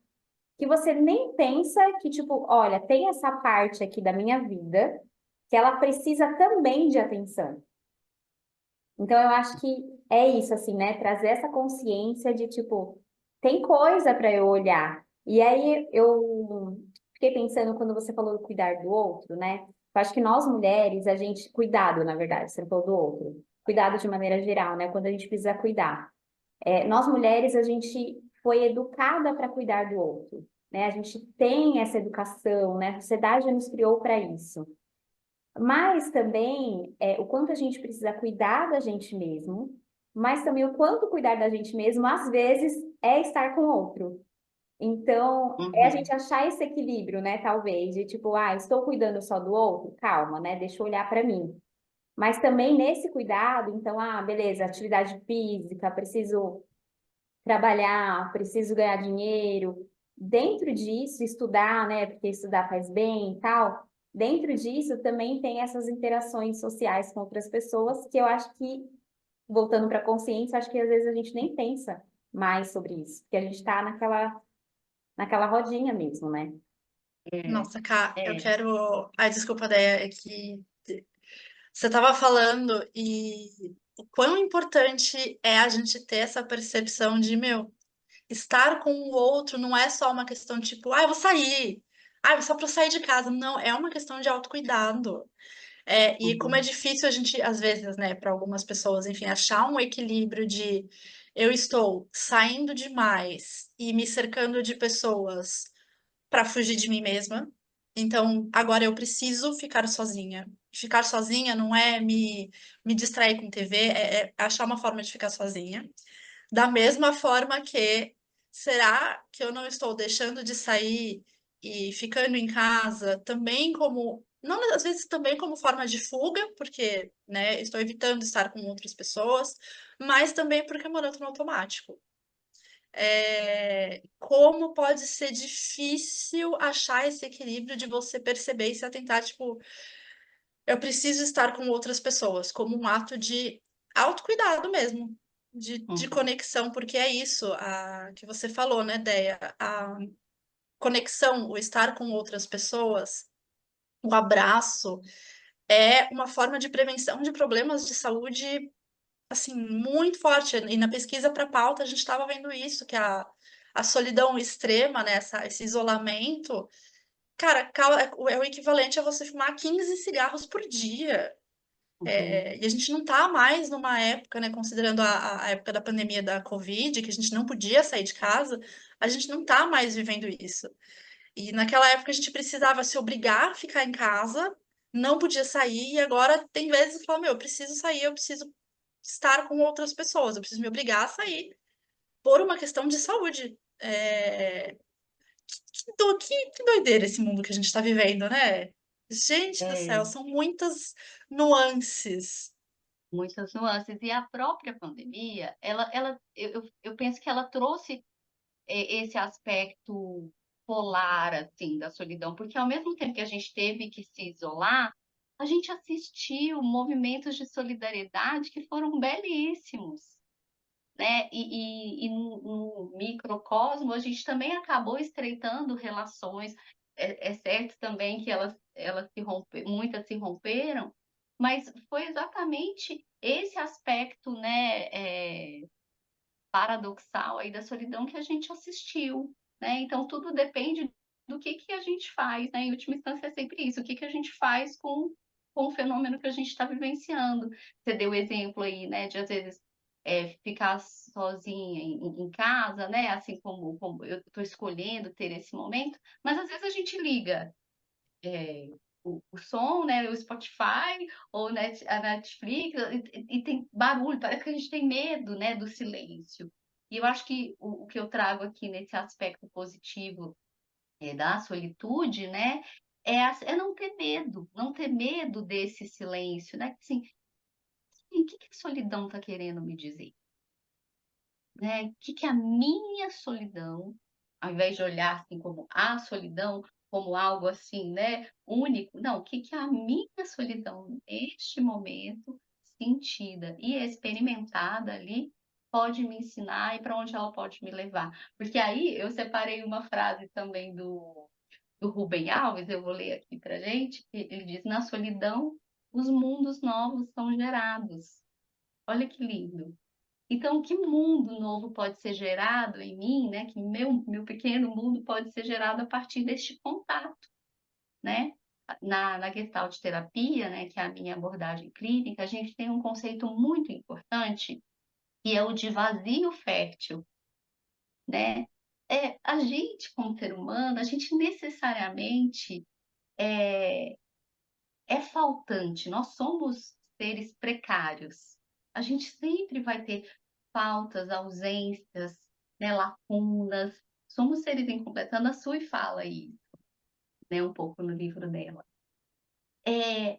que você nem pensa que, tipo, olha, tem essa parte aqui da minha vida que ela precisa também de atenção. Então, eu acho que é isso, assim, né? Trazer essa consciência de, tipo, tem coisa para eu olhar. E aí, eu fiquei pensando quando você falou do cuidar do outro, né? Eu acho que nós mulheres, a gente, cuidado, na verdade, você falou do outro. Cuidado de maneira geral, né? Quando a gente precisa cuidar. Nós mulheres, a gente foi educada para cuidar do outro, né? A gente tem essa educação, né? A sociedade nos criou para isso. Mas também o quanto a gente precisa cuidar da gente mesmo, mas também o quanto cuidar da gente mesmo, às vezes, é estar com o outro. Então, é a Uhum. gente achar esse equilíbrio, né? Talvez, de tipo, estou cuidando só do outro? Calma, né? Deixa eu olhar para mim. Mas também nesse cuidado, então, beleza, atividade física, preciso trabalhar, preciso ganhar dinheiro. Dentro disso, estudar, né? Porque estudar faz bem e tal. Dentro disso, também tem essas interações sociais com outras pessoas que eu acho que, voltando para a consciência, acho que às vezes a gente nem pensa mais sobre isso, porque a gente está naquela rodinha mesmo, né? Nossa, Cá, eu É, quero. Ai, desculpa, Déia, é que você estava falando e o quão importante é a gente ter essa percepção de, meu, estar com o outro não é só uma questão tipo, eu vou sair, só para sair de casa. Não, é uma questão de autocuidado. E como é uhum. difícil a gente, às vezes, né, para algumas pessoas, enfim, achar um equilíbrio de eu estou saindo demais e me cercando de pessoas para fugir de mim mesma. Então, agora eu preciso ficar sozinha. Ficar sozinha não é me distrair com TV, é achar uma forma de ficar sozinha. Da mesma forma que, será que eu não estou deixando de sair e ficando em casa também como, não às vezes também como forma de fuga, porque, né, estou evitando estar com outras pessoas, mas também porque é morando no automático. Como pode ser difícil achar esse equilíbrio de você perceber e se atentar, tipo, eu preciso estar com outras pessoas, como um ato de autocuidado mesmo, de Uhum. conexão, porque é isso que você falou, né, Déia? A conexão, o estar com outras pessoas, o abraço, é uma forma de prevenção de problemas de saúde, assim, muito forte. E na pesquisa para pauta a gente estava vendo isso, que a solidão extrema, né, esse isolamento, cara, é o equivalente a você fumar 15 cigarros por dia. Uhum. E a gente não está mais numa época, né, considerando a época da pandemia da Covid, que a gente não podia sair de casa, a gente não está mais vivendo isso. E naquela época a gente precisava se obrigar a ficar em casa, não podia sair, e agora tem vezes que fala, meu, eu preciso sair, eu preciso estar com outras pessoas, eu preciso me obrigar a sair por uma questão de saúde. Que doideira esse mundo que a gente está vivendo, né? Gente do céu, É, são muitas nuances. muitas nuances. E a própria pandemia, eu penso que ela trouxe esse aspecto polar, assim, da solidão, porque ao mesmo tempo que a gente teve que se isolar, a gente assistiu movimentos de solidariedade que foram belíssimos, né? E no microcosmo, a gente também acabou estreitando relações. É certo também que elas muitas se romperam, mas foi exatamente esse aspecto, né, paradoxal aí da solidão que a gente assistiu, né? Então tudo depende do que a gente faz, né? Em última instância é sempre isso, o que a gente faz com o fenômeno que a gente está vivenciando. Você deu o exemplo aí, né, de às vezes ficar sozinha em casa, né? Assim como eu estou escolhendo ter esse momento, mas às vezes a gente liga é, o som, né, o Spotify ou a Netflix, e tem barulho, parece que a gente tem medo, né, do silêncio. E eu acho que o que eu trago aqui nesse aspecto positivo da solitude, né, é não ter medo, não ter medo desse silêncio, né? Assim, o que a solidão está querendo me dizer? Né? O que a minha solidão, ao invés de olhar assim como a solidão, como algo assim, né, único, não, o que a minha solidão neste momento sentida e experimentada ali pode me ensinar e para onde ela pode me levar. Porque aí eu separei uma frase também do Rubem Alves, eu vou ler aqui para gente, que ele diz: na solidão os mundos novos são gerados. Olha que lindo. Então, que mundo novo pode ser gerado em mim, né? Que meu pequeno mundo pode ser gerado a partir deste contato, né? Na Gestalt terapia, né, que é a minha abordagem clínica, a gente tem um conceito muito importante, que é o de vazio fértil, né? A gente, como ser humano, a gente necessariamente é, é faltante, nós somos seres precários. A gente sempre vai ter faltas, ausências, né, lacunas. Somos seres incompletos. Ana Sui fala isso, né, um pouco no livro dela.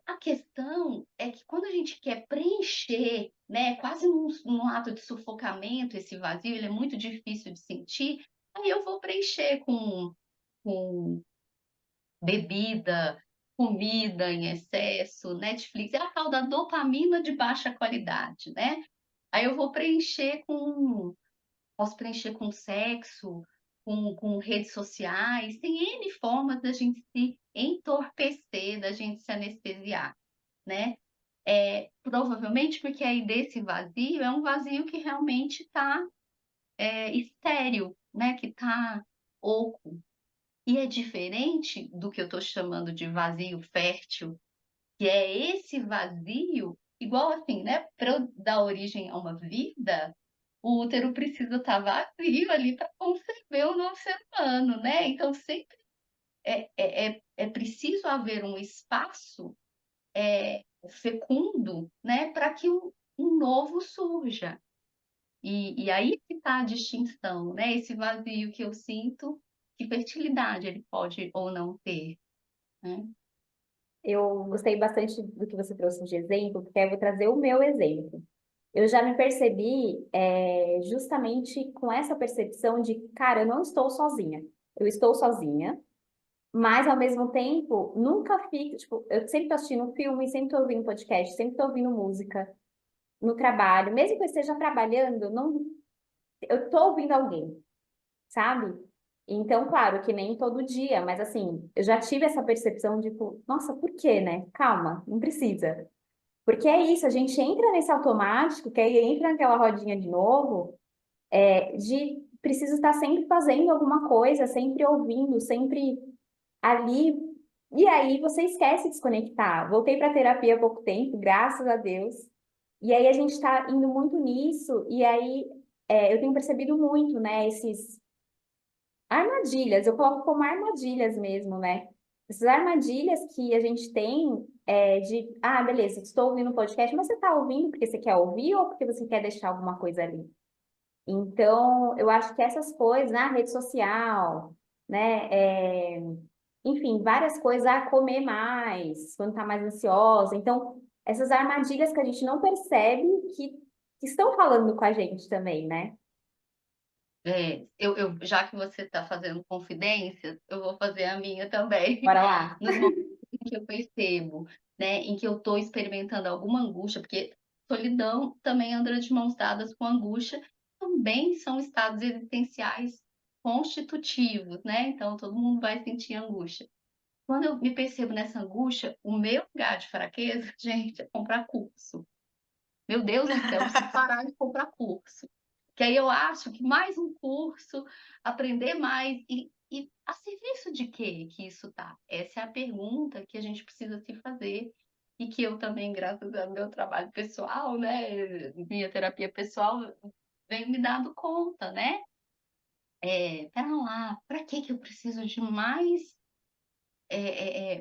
A questão é que quando a gente quer preencher, né, quase num ato de sufocamento, esse vazio, ele é muito difícil de sentir, aí eu vou preencher com bebida, comida em excesso, Netflix, é a tal da dopamina de baixa qualidade, né? Aí eu vou posso preencher com sexo, com redes sociais, tem N formas da gente se entorpecer, da gente se anestesiar, né? Provavelmente porque aí desse vazio é um vazio que realmente está estéril, né? Que está oco. E é diferente do que eu estou chamando de vazio fértil, que é esse vazio, igual assim, né? Para eu dar origem a uma vida, o útero precisa estar vazio ali para conceber o novo ser humano, né? Então, sempre é preciso haver um espaço fecundo, né? Para que um novo surja. E aí que está a distinção, né? Esse vazio que eu sinto, que fertilidade ele pode ou não ter, né? Eu gostei bastante do que você trouxe de exemplo, porque eu vou trazer o meu exemplo. Eu já me percebi justamente com essa percepção de, cara, eu não estou sozinha. Eu estou sozinha, mas ao mesmo tempo, nunca fico, tipo, eu sempre estou assistindo um filme, sempre estou ouvindo podcast, sempre estou ouvindo música no trabalho, mesmo que eu esteja trabalhando, não, eu estou ouvindo alguém, sabe? Então, claro que nem todo dia, mas assim, eu já tive essa percepção de, tipo, nossa, por quê, né? Calma, não precisa. Porque é isso, a gente entra nesse automático, que aí entra naquela rodinha de novo, de preciso estar sempre fazendo alguma coisa, sempre ouvindo, sempre ali. E aí você esquece de desconectar. Voltei para terapia há pouco tempo, graças a Deus. E aí a gente está indo muito nisso, e aí eu tenho percebido muito, né, esses armadilhas, eu coloco como armadilhas mesmo, né? Essas armadilhas que a gente tem beleza, estou ouvindo o podcast, mas você está ouvindo porque você quer ouvir ou porque você quer deixar alguma coisa ali? Então, eu acho que essas coisas, na rede social, né, enfim, várias coisas, comer mais, quando está mais ansiosa. Então, essas armadilhas que a gente não percebe que estão falando com a gente também, né? Já que você está fazendo confidências, eu vou fazer a minha também. Bora lá. Nos momentos em que eu percebo, né, em que eu estou experimentando alguma angústia, porque solidão também anda de mãos dadas com angústia, também são estados existenciais constitutivos, né? Então todo mundo vai sentir angústia. Quando eu me percebo nessa angústia, o meu lugar de fraqueza, gente, é comprar curso. Meu Deus do céu, eu preciso parar de comprar curso. Que aí eu acho que mais um curso, aprender mais e a serviço de quê que isso tá? Essa é a pergunta que a gente precisa se fazer e que eu também, graças ao meu trabalho pessoal, né, minha terapia pessoal, venho me dando conta, né? Pera lá, para que que eu preciso de mais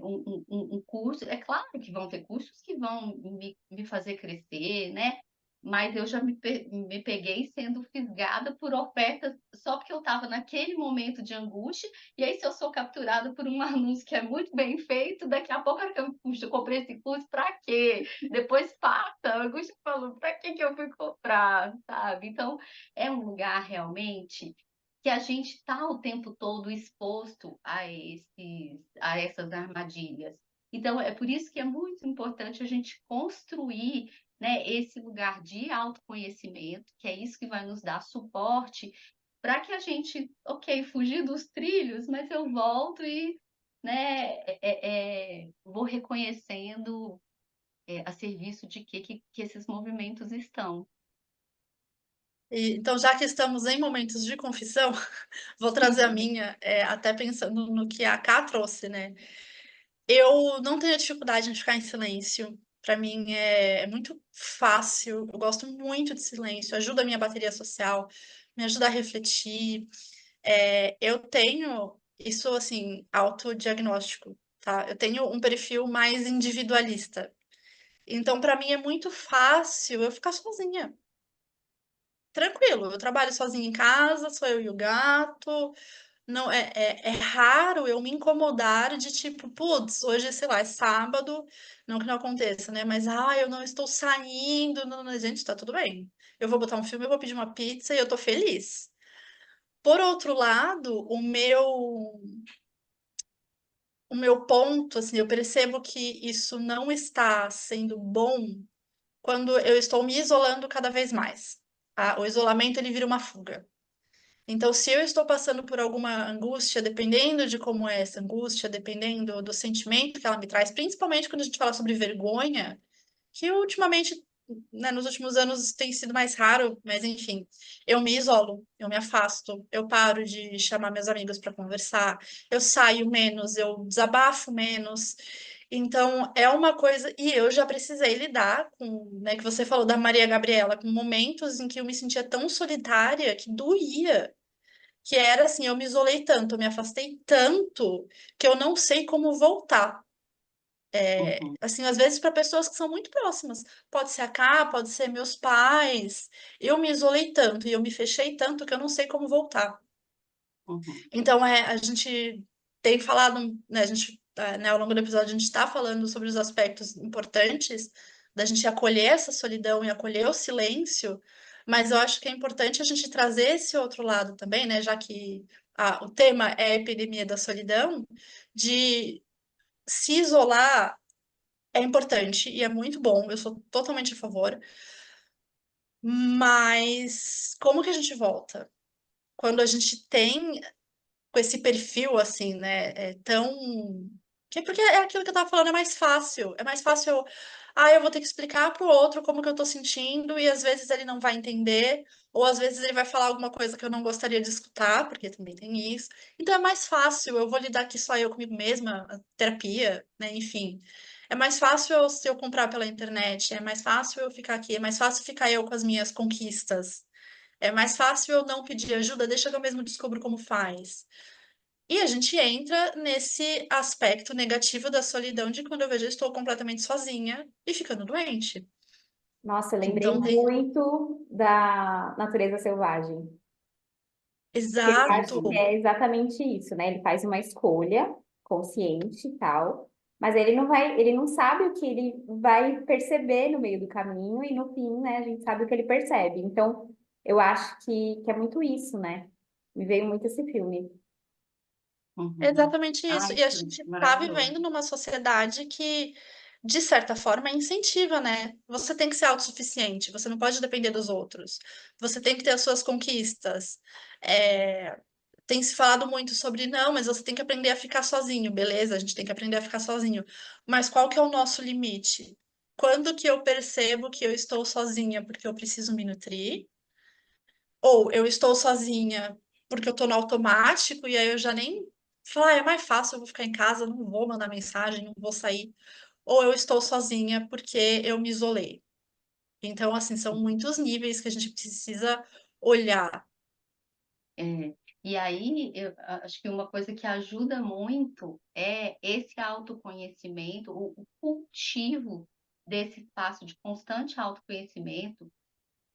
um curso? É claro que vão ter cursos que vão me fazer crescer, né? Mas eu já me peguei sendo fisgada por ofertas só porque eu estava naquele momento de angústia. E aí, se eu sou capturada por um anúncio que é muito bem feito, daqui a pouco eu comprei esse curso para quê? Depois passa, a angústia falou, para que eu fui comprar, sabe? Então, é um lugar realmente que a gente está o tempo todo exposto a essas armadilhas. Então, é por isso que é muito importante a gente construir, né, esse lugar de autoconhecimento, que é isso que vai nos dar suporte para que a gente, ok, fugir dos trilhos, mas eu volto e, né, vou reconhecendo a serviço de que esses movimentos estão. Então, já que estamos em momentos de confissão, vou trazer a minha, até pensando no que a Ká trouxe, né? Eu não tenho dificuldade em ficar em silêncio. Para mim é muito fácil. Eu gosto muito de silêncio. Ajuda a minha bateria social, me ajuda a refletir. Eu tenho isso assim, autodiagnóstico, tá? Eu tenho um perfil mais individualista. Então, para mim é muito fácil eu ficar sozinha. Tranquilo, eu trabalho sozinha em casa, sou eu e o gato. Não, é raro eu me incomodar de tipo, putz, hoje, sei lá, é sábado, não que não aconteça, né? Mas, eu não estou saindo, gente, tá tudo bem. Eu vou botar um filme, eu vou pedir uma pizza e eu tô feliz. Por outro lado, o meu ponto, assim, eu percebo que isso não está sendo bom quando eu estou me isolando cada vez mais. Tá? O isolamento, ele vira uma fuga. Então, se eu estou passando por alguma angústia, dependendo de como é essa angústia, dependendo do sentimento que ela me traz, principalmente quando a gente fala sobre vergonha, que ultimamente, né, nos últimos anos tem sido mais raro, mas enfim, eu me isolo, eu me afasto, eu paro de chamar meus amigos para conversar, eu saio menos, eu desabafo menos. Então, é uma coisa, e eu já precisei lidar com, né, que você falou da Maria Gabriela, com momentos em que eu me sentia tão solitária que doía, que era assim, eu me isolei tanto, eu me afastei tanto que eu não sei como voltar. Uhum, Assim, às vezes para pessoas que são muito próximas. Pode ser a Cá, pode ser meus pais. Eu me isolei tanto e eu me fechei tanto que eu não sei como voltar. uhum, Então, a gente tem falado, né, né, ao longo do episódio, a gente está falando sobre os aspectos importantes da gente acolher essa solidão e acolher o silêncio, mas eu acho que é importante a gente trazer esse outro lado também, né, já que o tema é a epidemia da solidão, de se isolar é importante e é muito bom, eu sou totalmente a favor, mas como que a gente volta? Quando a gente tem com esse perfil, assim, né? Porque é aquilo que eu tava falando, é mais fácil. É mais fácil eu vou ter que explicar pro outro como que eu tô sentindo, e às vezes ele não vai entender, ou às vezes ele vai falar alguma coisa que eu não gostaria de escutar, porque também tem isso. Então é mais fácil, eu vou lidar aqui só eu comigo mesma, a terapia, né? Enfim. É mais fácil se eu comprar pela internet, é mais fácil eu ficar aqui, é mais fácil ficar eu com as minhas conquistas. É mais fácil eu não pedir ajuda, deixa que eu mesmo descubro como faz. E a gente entra nesse aspecto negativo da solidão de quando eu vejo eu estou completamente sozinha e ficando doente. Nossa, eu lembrei Então tem. muito da Natureza Selvagem. Que eu acho Exato. que é exatamente isso, né? Ele faz uma escolha consciente e tal, mas ele não sabe o que ele vai perceber no meio do caminho e no fim, né, a gente sabe o que ele percebe. Então, eu acho que é muito isso, né? Me veio muito esse filme. Uhum. Exatamente isso. Ai, E a sim, gente está maravilhoso. vivendo numa sociedade que, de certa forma, incentiva, né? Você tem que ser autossuficiente, você não pode depender dos outros, você tem que ter as suas conquistas. É, tem se falado muito sobre, não, mas você tem que aprender a ficar sozinho, beleza? A gente tem que aprender a ficar sozinho. Mas qual que é o nosso limite? Quando que eu percebo que eu estou sozinha porque eu preciso me nutrir? Ou eu estou sozinha porque eu estou no automático e aí eu já nem falo, é mais fácil, eu vou ficar em casa, não vou mandar mensagem, não vou sair. Ou eu estou sozinha porque eu me isolei. Então, assim, são muitos níveis que a gente precisa olhar. É, e aí, acho que uma coisa que ajuda muito é esse autoconhecimento, o cultivo desse espaço de constante autoconhecimento,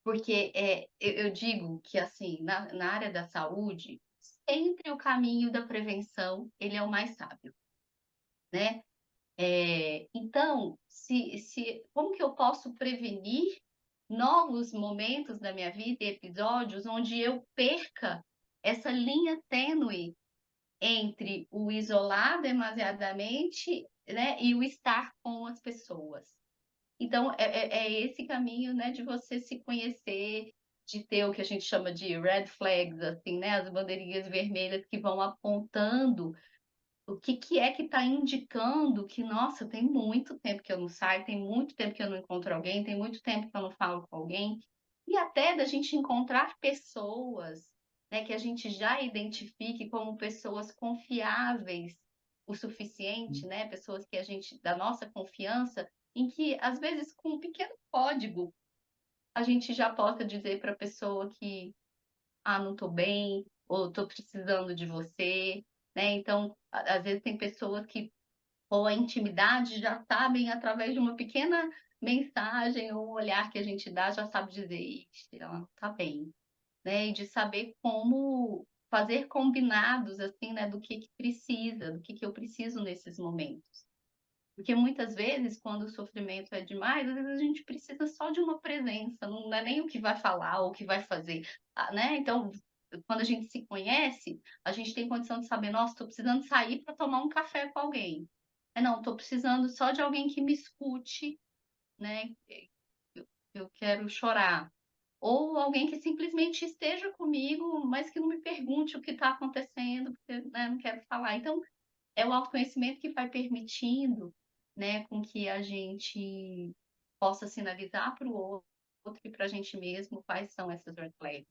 porque eu digo que, assim, na área da saúde, sempre o caminho da prevenção, ele é o mais sábio, né? Então, como que eu posso prevenir novos momentos da minha vida e episódios onde eu perca essa linha tênue entre o isolar demasiadamente, né, e o estar com as pessoas. Então, é esse caminho, né, de você se conhecer, de ter o que a gente chama de red flags, assim, né, as bandeirinhas vermelhas que vão apontando o que é que está indicando que, nossa, tem muito tempo que eu não saio, tem muito tempo que eu não encontro alguém, tem muito tempo que eu não falo com alguém, e até da gente encontrar pessoas, né, que a gente já identifique como pessoas confiáveis o suficiente, né, pessoas que a gente, da nossa confiança, em que, às vezes, com um pequeno código, a gente já possa dizer para a pessoa que não estou bem, ou estou precisando de você, né? Então, às vezes tem pessoas que, ou a intimidade já sabem, através de uma pequena mensagem ou um olhar que a gente dá, já sabe dizer, "Ixi, ela não está bem", né? E de saber como fazer combinados, assim, né, do que precisa, do que eu preciso nesses momentos. Porque muitas vezes, quando o sofrimento é demais, às vezes a gente precisa só de uma presença, não é nem o que vai falar ou o que vai fazer, né? Então, quando a gente se conhece, a gente tem condição de saber, nossa, estou precisando sair para tomar um café com alguém. Não, estou precisando só de alguém que me escute, né? Eu quero chorar. Ou alguém que simplesmente esteja comigo, mas que não me pergunte o que está acontecendo, porque, né, não quero falar. Então, é o autoconhecimento que vai permitindo, né, com que a gente possa sinalizar para o outro e para a gente mesmo quais são essas red flags.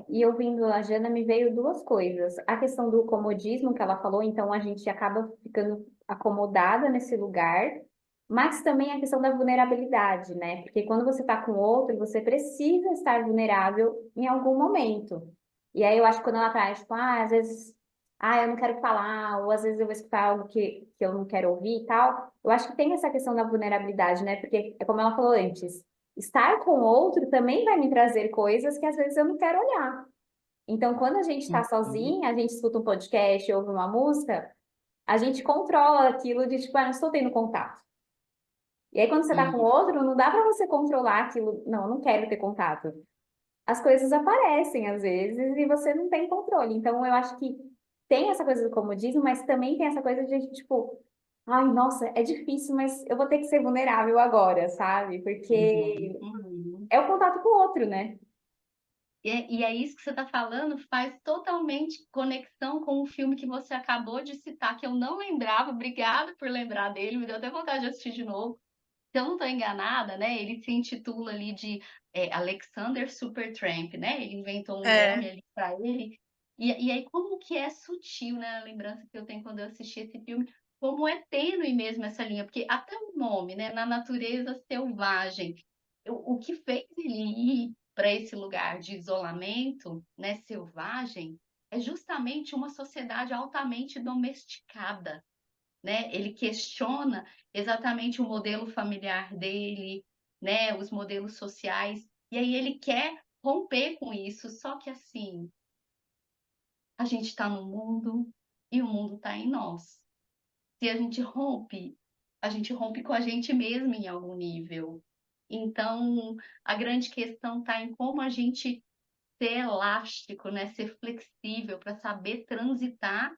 E ouvindo a Jana, me veio duas coisas. A questão do comodismo que ela falou, então a gente acaba ficando acomodada nesse lugar, mas também a questão da vulnerabilidade, né? Porque quando você está com outro, você precisa estar vulnerável em algum momento. E aí eu acho que quando ela traz, tipo, às vezes, eu não quero falar, ou às vezes eu vou escutar algo que eu não quero ouvir e tal, eu acho que tem essa questão da vulnerabilidade, né? Porque é como ela falou antes. Estar com outro também vai me trazer coisas que às vezes eu não quero olhar. Então, quando a gente está Uhum. sozinha, a gente escuta um podcast, ouve uma música, a gente controla aquilo de tipo, não estou tendo contato. E aí, quando você está com Isso. outro, não dá para você controlar aquilo, não, eu não quero ter contato. As coisas aparecem às vezes e você não tem controle. Então, eu acho que tem essa coisa do comodismo, mas também tem essa coisa de tipo, ai, nossa, é difícil, mas eu vou ter que ser vulnerável agora, sabe? Uhum. Porque Uhum. é o contato com o outro, né? E é isso que você está falando, faz totalmente conexão com o filme que você acabou de citar, que eu não lembrava. Obrigada por lembrar dele, me deu até vontade de assistir de novo. Se eu não estou enganada, né? Ele se intitula ali de Alexander Supertramp, né? Ele inventou um nome É, ali para ele. E aí, como que é sutil, né? A lembrança que eu tenho quando eu assisti esse filme, como é tênue mesmo essa linha, porque até o nome, né? Na natureza selvagem, o que fez ele ir para esse lugar de isolamento, né? Selvagem, é justamente uma sociedade altamente domesticada, né? Ele questiona exatamente o modelo familiar dele, né? Os modelos sociais, e aí ele quer romper com isso, só que assim, a gente está no mundo e o mundo está em nós. Se a gente rompe com a gente mesmo em algum nível. Então, a grande questão está em como a gente ser elástico, né? Ser flexível para saber transitar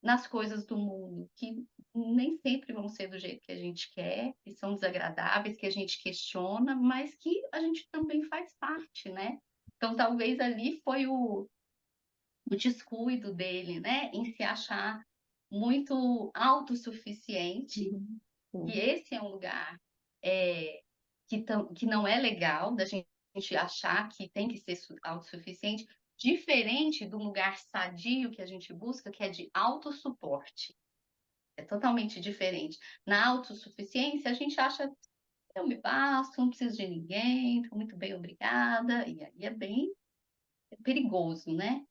nas coisas do mundo, que nem sempre vão ser do jeito que a gente quer, que são desagradáveis, que a gente questiona, mas que a gente também faz parte, né? Então, talvez ali foi o descuido dele, né? Em se achar muito autossuficiente, Sim. e esse é um lugar que não é legal da gente achar que tem que ser autossuficiente, diferente do lugar sadio que a gente busca, que é de autossuporte. É totalmente diferente. Na autossuficiência, a gente acha, eu me basto, não preciso de ninguém, estou muito bem, obrigada, e aí é bem perigoso, né?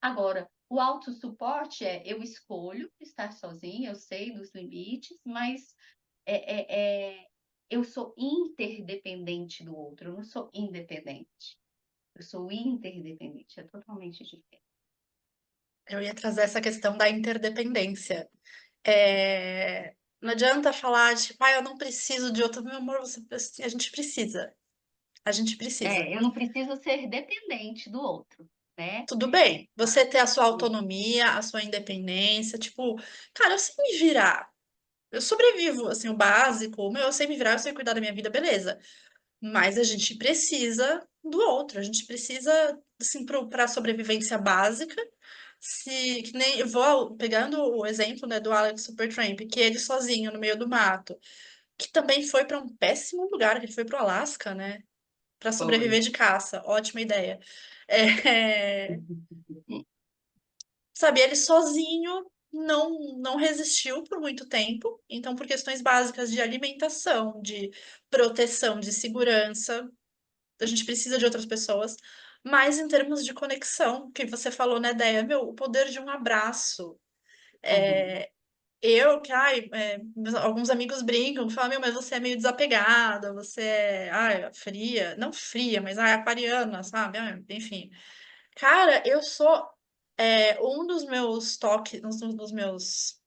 Agora, o autossuporte eu escolho estar sozinha, eu sei dos limites, mas eu sou interdependente do outro, eu não sou independente. Eu sou interdependente, é totalmente diferente. Eu ia trazer essa questão da interdependência. Não adianta falar, tipo, eu não preciso de outro. Meu amor, a gente precisa. A gente precisa. Eu não preciso ser dependente do outro, né? Tudo bem, Mas, você ter a sua autonomia, a sua independência, tipo, cara, eu sei me virar. Eu sobrevivo, assim, o básico, eu sei me virar, eu sei cuidar da minha vida, beleza. Mas a gente precisa do outro, a gente precisa, assim, para a sobrevivência básica. Que nem eu vou pegando o exemplo, né, do Alex Supertramp, que ele sozinho no meio do mato, que também foi para um péssimo lugar, que ele foi para o Alasca, né, para sobreviver foi. de caça. Ótima ideia. É, sabe, ele sozinho não resistiu por muito tempo, então por questões básicas de alimentação, de proteção, de segurança, a gente precisa de outras pessoas, mas em termos de conexão, que você falou, né, Déia, meu, o poder de um abraço. Uhum. Alguns amigos brincam, falam, meu, mas você é meio desapegada, você é, fria, não fria, mas, aquariana, sabe? Enfim. Cara, eu sou, um dos meus toques, um dos meus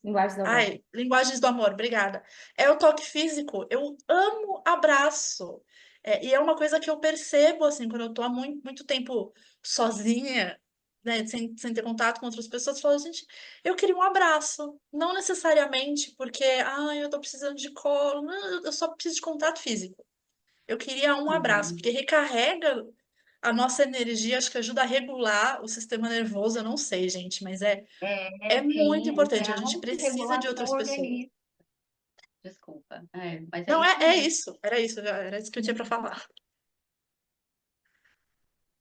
Linguagem do amor. linguagens do amor, obrigada. É o toque físico. Eu amo abraço. E é uma coisa que eu percebo, assim, quando eu tô há muito tempo sozinha, né, sem ter contato com outras pessoas, eu falo, gente, eu queria um abraço. Não necessariamente porque, eu tô precisando de colo. Não, eu só preciso de contato físico. Eu queria um abraço, Uhum. porque recarrega a nossa energia, acho que ajuda a regular o sistema nervoso, eu não sei, gente, mas é muito Sim, é importante. A a gente precisa de autorregulação outras pessoas. organista. Desculpa, mas é Não, isso é mesmo. isso. Era isso que eu tinha para falar.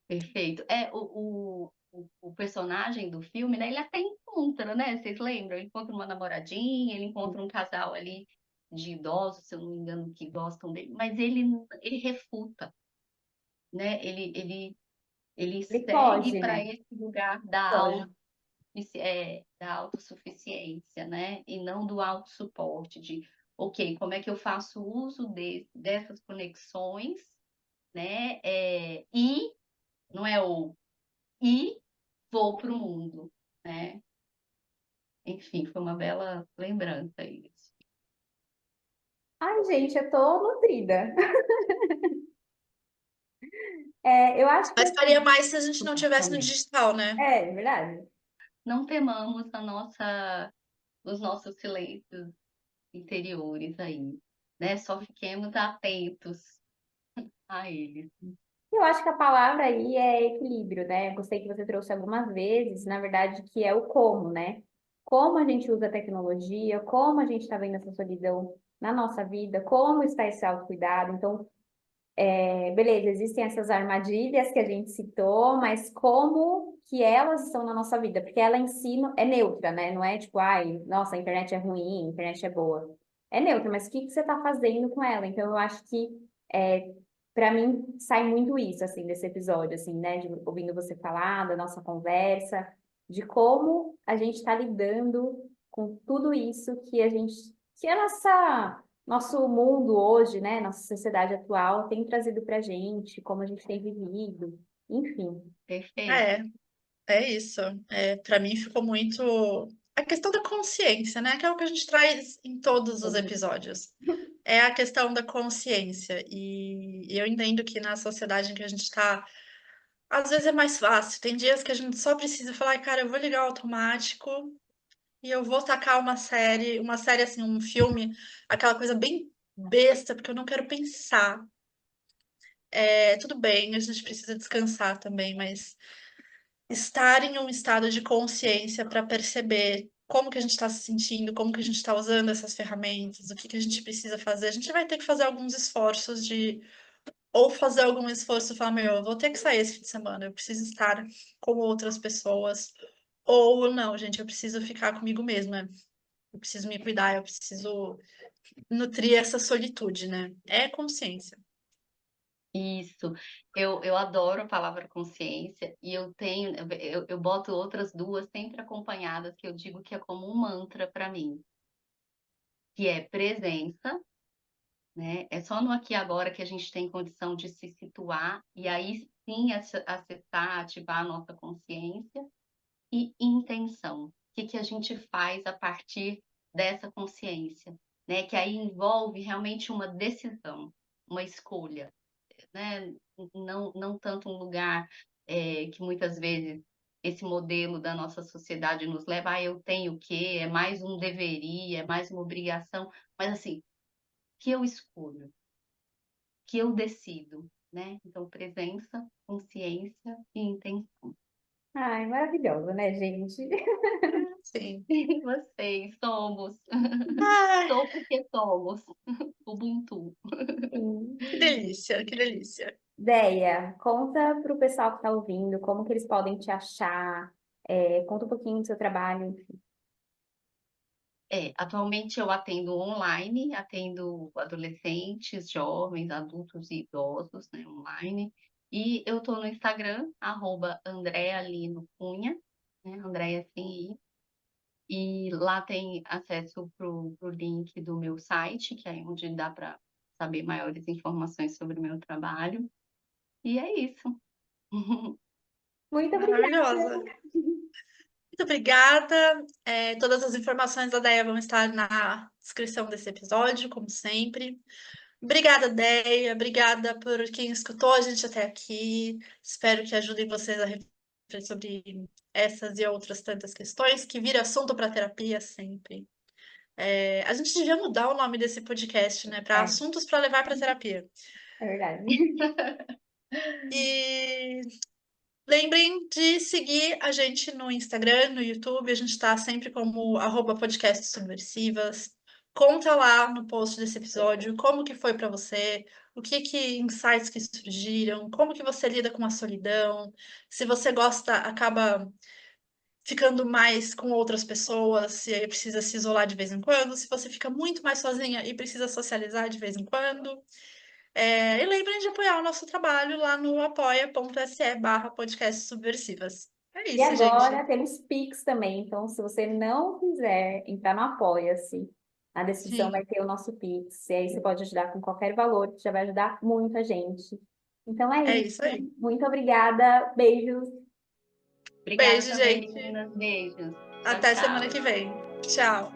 Perfeito. O personagem do filme, né? Ele até encontra, né? Vocês lembram? Ele encontra uma namoradinha, ele encontra um casal ali de idosos, se eu não me engano, que gostam dele, mas ele refuta, né? Ele Ele segue foge, para né? esse lugar Pode. da autossuficiência, né? E não do autossuporte, de, ok, como é que eu faço uso dessas conexões, né? Não é e vou para o mundo, né? Enfim, foi uma bela lembrança isso. Ai, gente, eu tô nutrida. Eu acho que Mas faria assim, mais se a gente não tivesse no Também. digital, né? é verdade. Não temamos os nossos silêncios interiores aí, né? Só fiquemos atentos a eles. Eu acho que a palavra aí é equilíbrio, né? Gostei que você trouxe algumas vezes, na verdade, que é o como, né? Como a gente usa a tecnologia, como a gente está vendo essa solidão na nossa vida, como está esse autocuidado. Então, beleza, existem essas armadilhas que a gente citou, mas como que elas estão na nossa vida? Porque ela em si é neutra, né? Não é tipo, ai, nossa, a internet é ruim, a internet é boa. É neutra, mas o que que você está fazendo com ela? Então, eu acho que para mim sai muito isso, assim, desse episódio, assim, né? Ouvindo você falar, da nossa conversa, de como a gente está lidando com tudo isso que a nosso mundo hoje, né? Nossa sociedade atual tem trazido pra gente, como a gente tem vivido, enfim. Perfeito. É, é isso. Para mim ficou muito a questão da consciência, né? Que é o que a gente traz em todos os episódios. É a questão da consciência. E eu entendo que na sociedade em que a gente está, às vezes é mais fácil. Tem dias que a gente só precisa falar, cara, eu vou ligar o automático e eu vou tacar uma série assim, um filme, aquela coisa bem besta, porque eu não quero pensar. Tudo bem, a gente precisa descansar também, mas estar em um estado de consciência para perceber como que a gente está se sentindo, como que a gente está usando essas ferramentas, o que que a gente precisa fazer. A gente vai ter que fazer alguns esforços ou fazer algum esforço e falar, meu, eu vou ter que sair esse fim de semana, eu preciso estar com outras pessoas. Ou não, gente, eu preciso ficar comigo mesma. Eu preciso me cuidar, eu preciso nutrir essa solitude, né? É consciência. Isso, eu adoro a palavra consciência e eu boto outras duas sempre acompanhadas que eu digo que é como um mantra para mim, que é presença, né? É só no aqui e agora que a gente tem condição de se situar e aí sim acessar, ativar a nossa consciência e intenção. O que que a gente faz a partir dessa consciência, né? Que aí envolve realmente uma decisão, uma escolha, né? Não tanto um lugar que muitas vezes esse modelo da nossa sociedade nos leva, eu tenho que, é mais um deveria, é mais uma obrigação, mas assim, que eu escolho, que eu decido, né? Então, presença, consciência e intenção. Ai, maravilhosa, né, gente? Sim. Vocês somos, Ai, sou porque somos, Ubuntu. que delícia, que delícia. Deia, conta para o pessoal que está ouvindo como que eles podem te achar, conta um pouquinho do seu trabalho. Atualmente eu atendo online, atendo adolescentes, jovens, adultos e idosos, né, online. E eu estou no Instagram, @AndreaLinoCunha, né, Andrea sem I. E lá tem acesso pro link do meu site, que é onde dá para saber maiores informações sobre o meu trabalho. E é isso. Muito Maravilhosa. obrigada. Muito obrigada. Todas as informações da Deia vão estar na descrição desse episódio, como sempre. Obrigada, Deia. Obrigada por quem escutou a gente até aqui. Espero que ajudem vocês a refletir sobre essas e outras tantas questões, que vira assunto para terapia sempre. A gente devia mudar o nome desse podcast, né? Para É, assuntos para levar para terapia. é verdade. E lembrem de seguir a gente no Instagram, no YouTube. A gente está sempre como @podcasts subversivas. Conta lá no post desse episódio como que foi para você, o que insights que surgiram, como que você lida com a solidão. Se você gosta, acaba ficando mais com outras pessoas, se aí precisa se isolar de vez em quando, se você fica muito mais sozinha e precisa socializar de vez em quando. E lembrem de apoiar o nosso trabalho lá no apoia.se/podcasts subversivas. É E isso, agora gente. temos Pix também, então se você não quiser entrar no Apoia-se, na descrição vai Sim, ter o nosso Pix, e aí você pode ajudar com qualquer valor, que já vai ajudar muita gente. Então é é isso. isso aí. Muito obrigada, beijos. Obrigada Beijo, também, gente. meninas. Beijos. Tchau, Até semana tchau. que vem. Tchau.